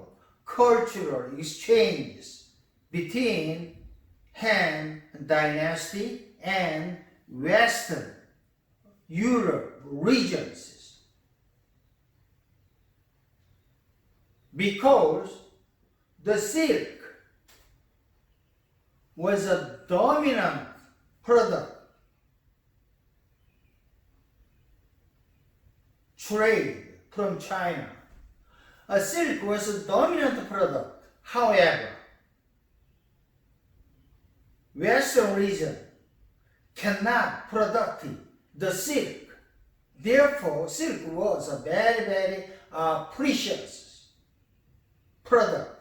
[SPEAKER 1] cultural exchanges between Han Dynasty and Western Europe regions. Because the silk was a dominant product trade from China. A silk was a dominant product. However, Western region cannot produce the silk. Therefore, silk was a very, very precious product.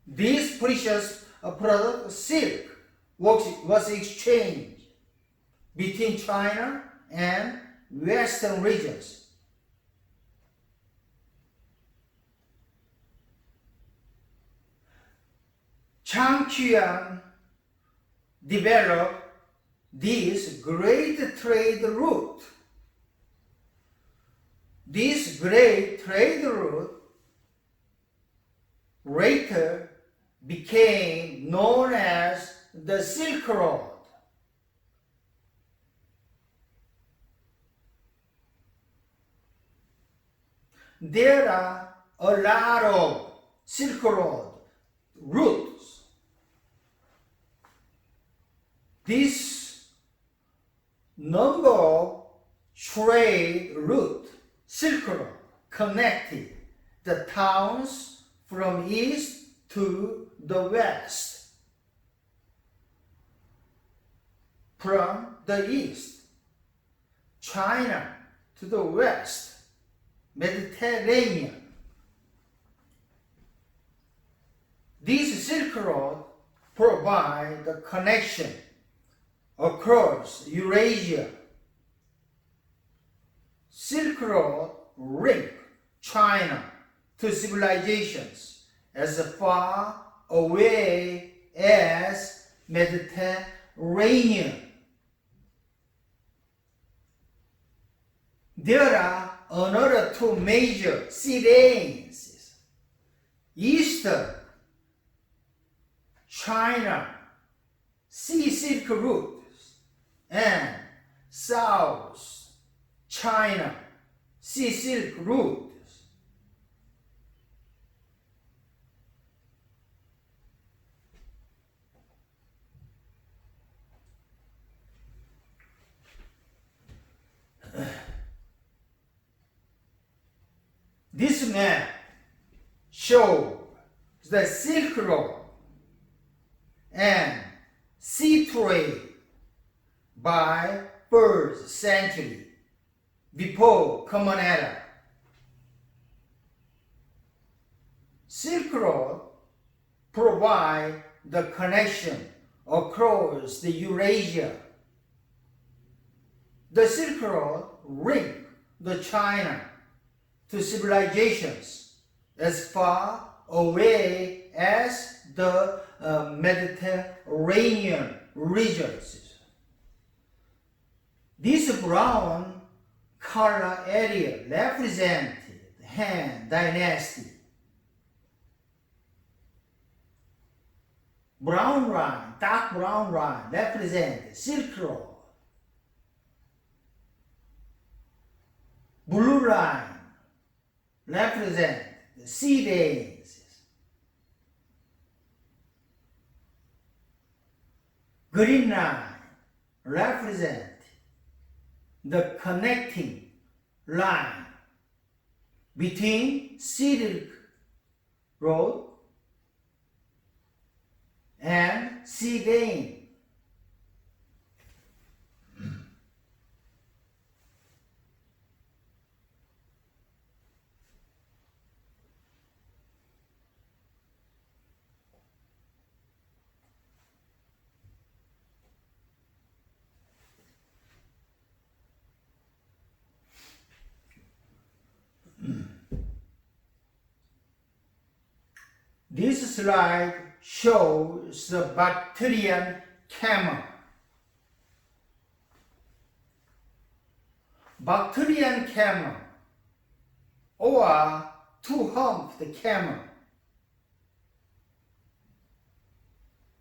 [SPEAKER 1] This precious product, silk, was exchanged between China and Western regions. Chang Qian developed this great trade route. This great trade route later became known as the Silk Road. There are a lot of Silk Road routes. This number of trade route, Silk Road, connected the towns from east to the west. From the east, China to the west, Mediterranean. This Silk Road provides the connection across Eurasia. Silk Road linked China to civilizations as far away as Mediterranean. There are another two major sea lanes: Eastern China Sea Silk Route and South China Sea Silk Route. This map shows the Silk Road and sea trade by 1st century before Common Era. Silk Road provide the connection across the Eurasia. The Silk Road linked the China to civilizations as far away as the Mediterranean regions. This brown color area represented Han Dynasty. Brown line, dark brown line represent Silk Road. Blue line represent the sea lanes. Green line represent the connecting line between Silk Road and sea lane. This slide shows the Bactrian camel. Bactrian camel, or two-humped camel,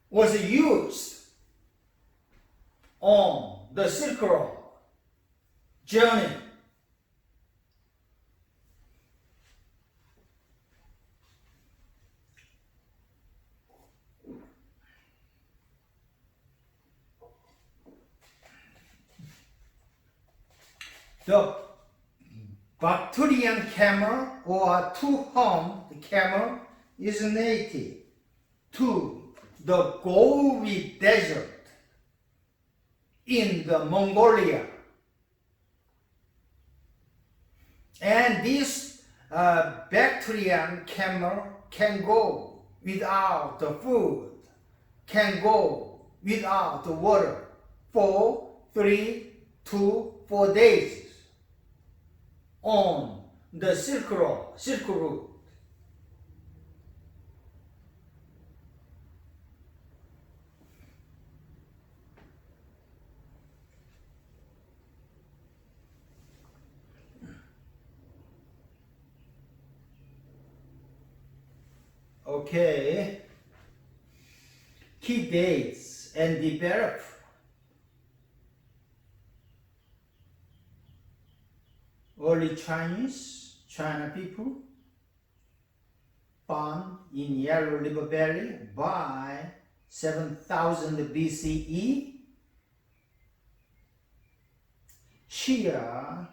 [SPEAKER 1] was used on the Silk Road journey. The Bactrian camel, or two-humped camel, is native to the Gobi Desert in the Mongolia. And this Bactrian camel can go without the food, can go without the water for 3 to 4 days on the Silk Route. Okay, key dates and develop. Early China people found in Yellow River Valley by 7000 BCE. Chia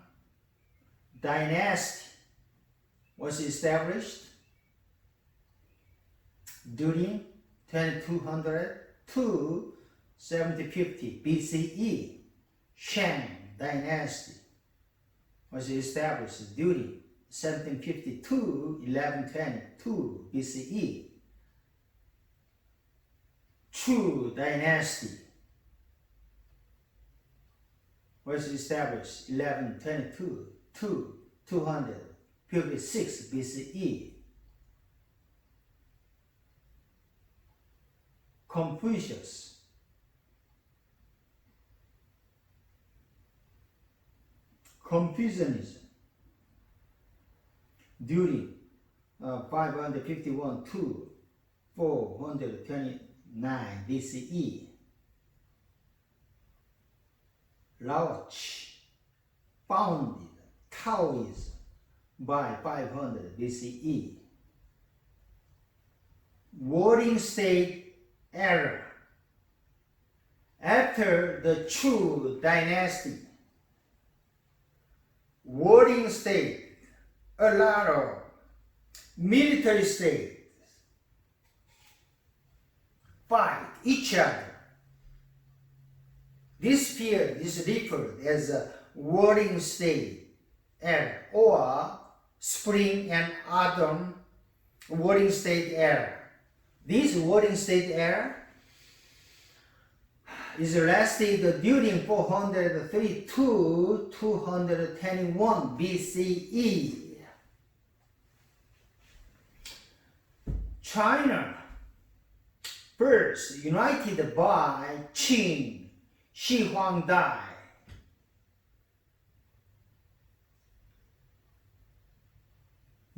[SPEAKER 1] dynasty was established during 2200 to 750 BCE. Shang dynasty was established during 1750 to 1122 BCE. Chu dynasty was established 1122 to 256 BCE. Confucianism during 551 to 429 BCE. Lao Tzu founded Taoism by 500 BCE. Warring State era. After the Chu dynasty, warring state, a lot of military states fight each other. This period is referred as a warring state era or spring and autumn warring state era. This warring state era is lasted during 403 to 221 BCE. China, first united by Qin Shi Huangdi,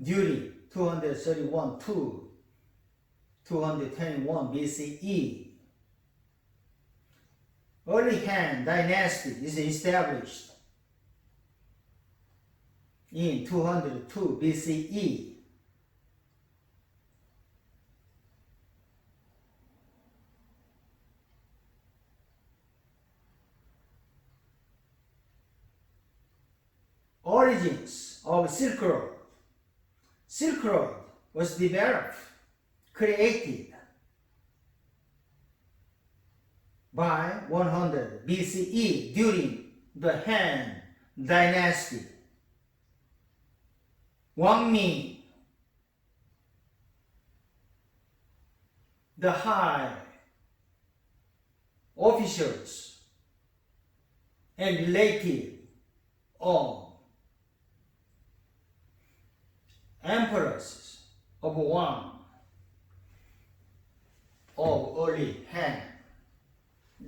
[SPEAKER 1] during 231 to 221 BCE. Early Han dynasty is established in 202 BCE. Origins of Silk Road. Silk Road was developed, created by 100 BCE during the Han dynasty. Wang Mi, the high officials and relative of emperors of Wang of early Han,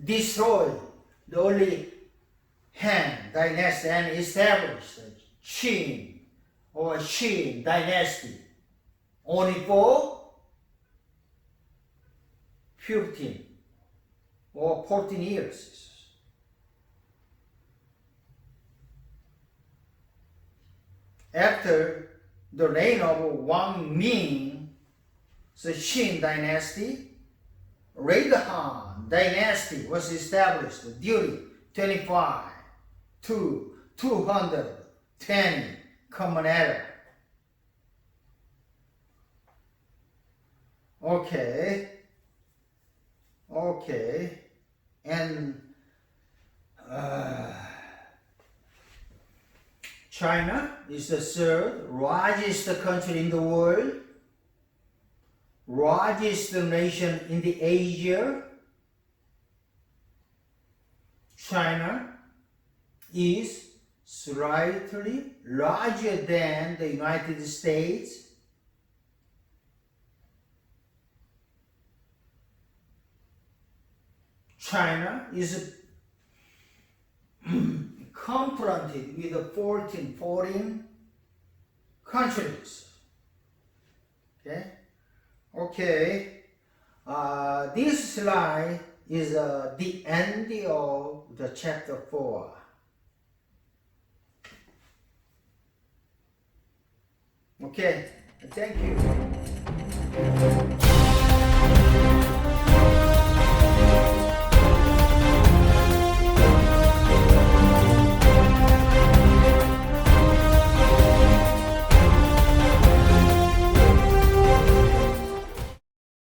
[SPEAKER 1] destroyed the early Han dynasty and established the Qin or Qin dynasty only for 15 or 14 years. After the reign of Wang Ming, the Qin dynasty, Han dynasty was established during 25 to 220 Common Era. Okay, and China is the third largest country in the world, largest nation in the Asia. China is slightly larger than the United States. China is confronted with 14 foreign countries. Okay. This slide is the end of the chapter 4. Okay, thank you.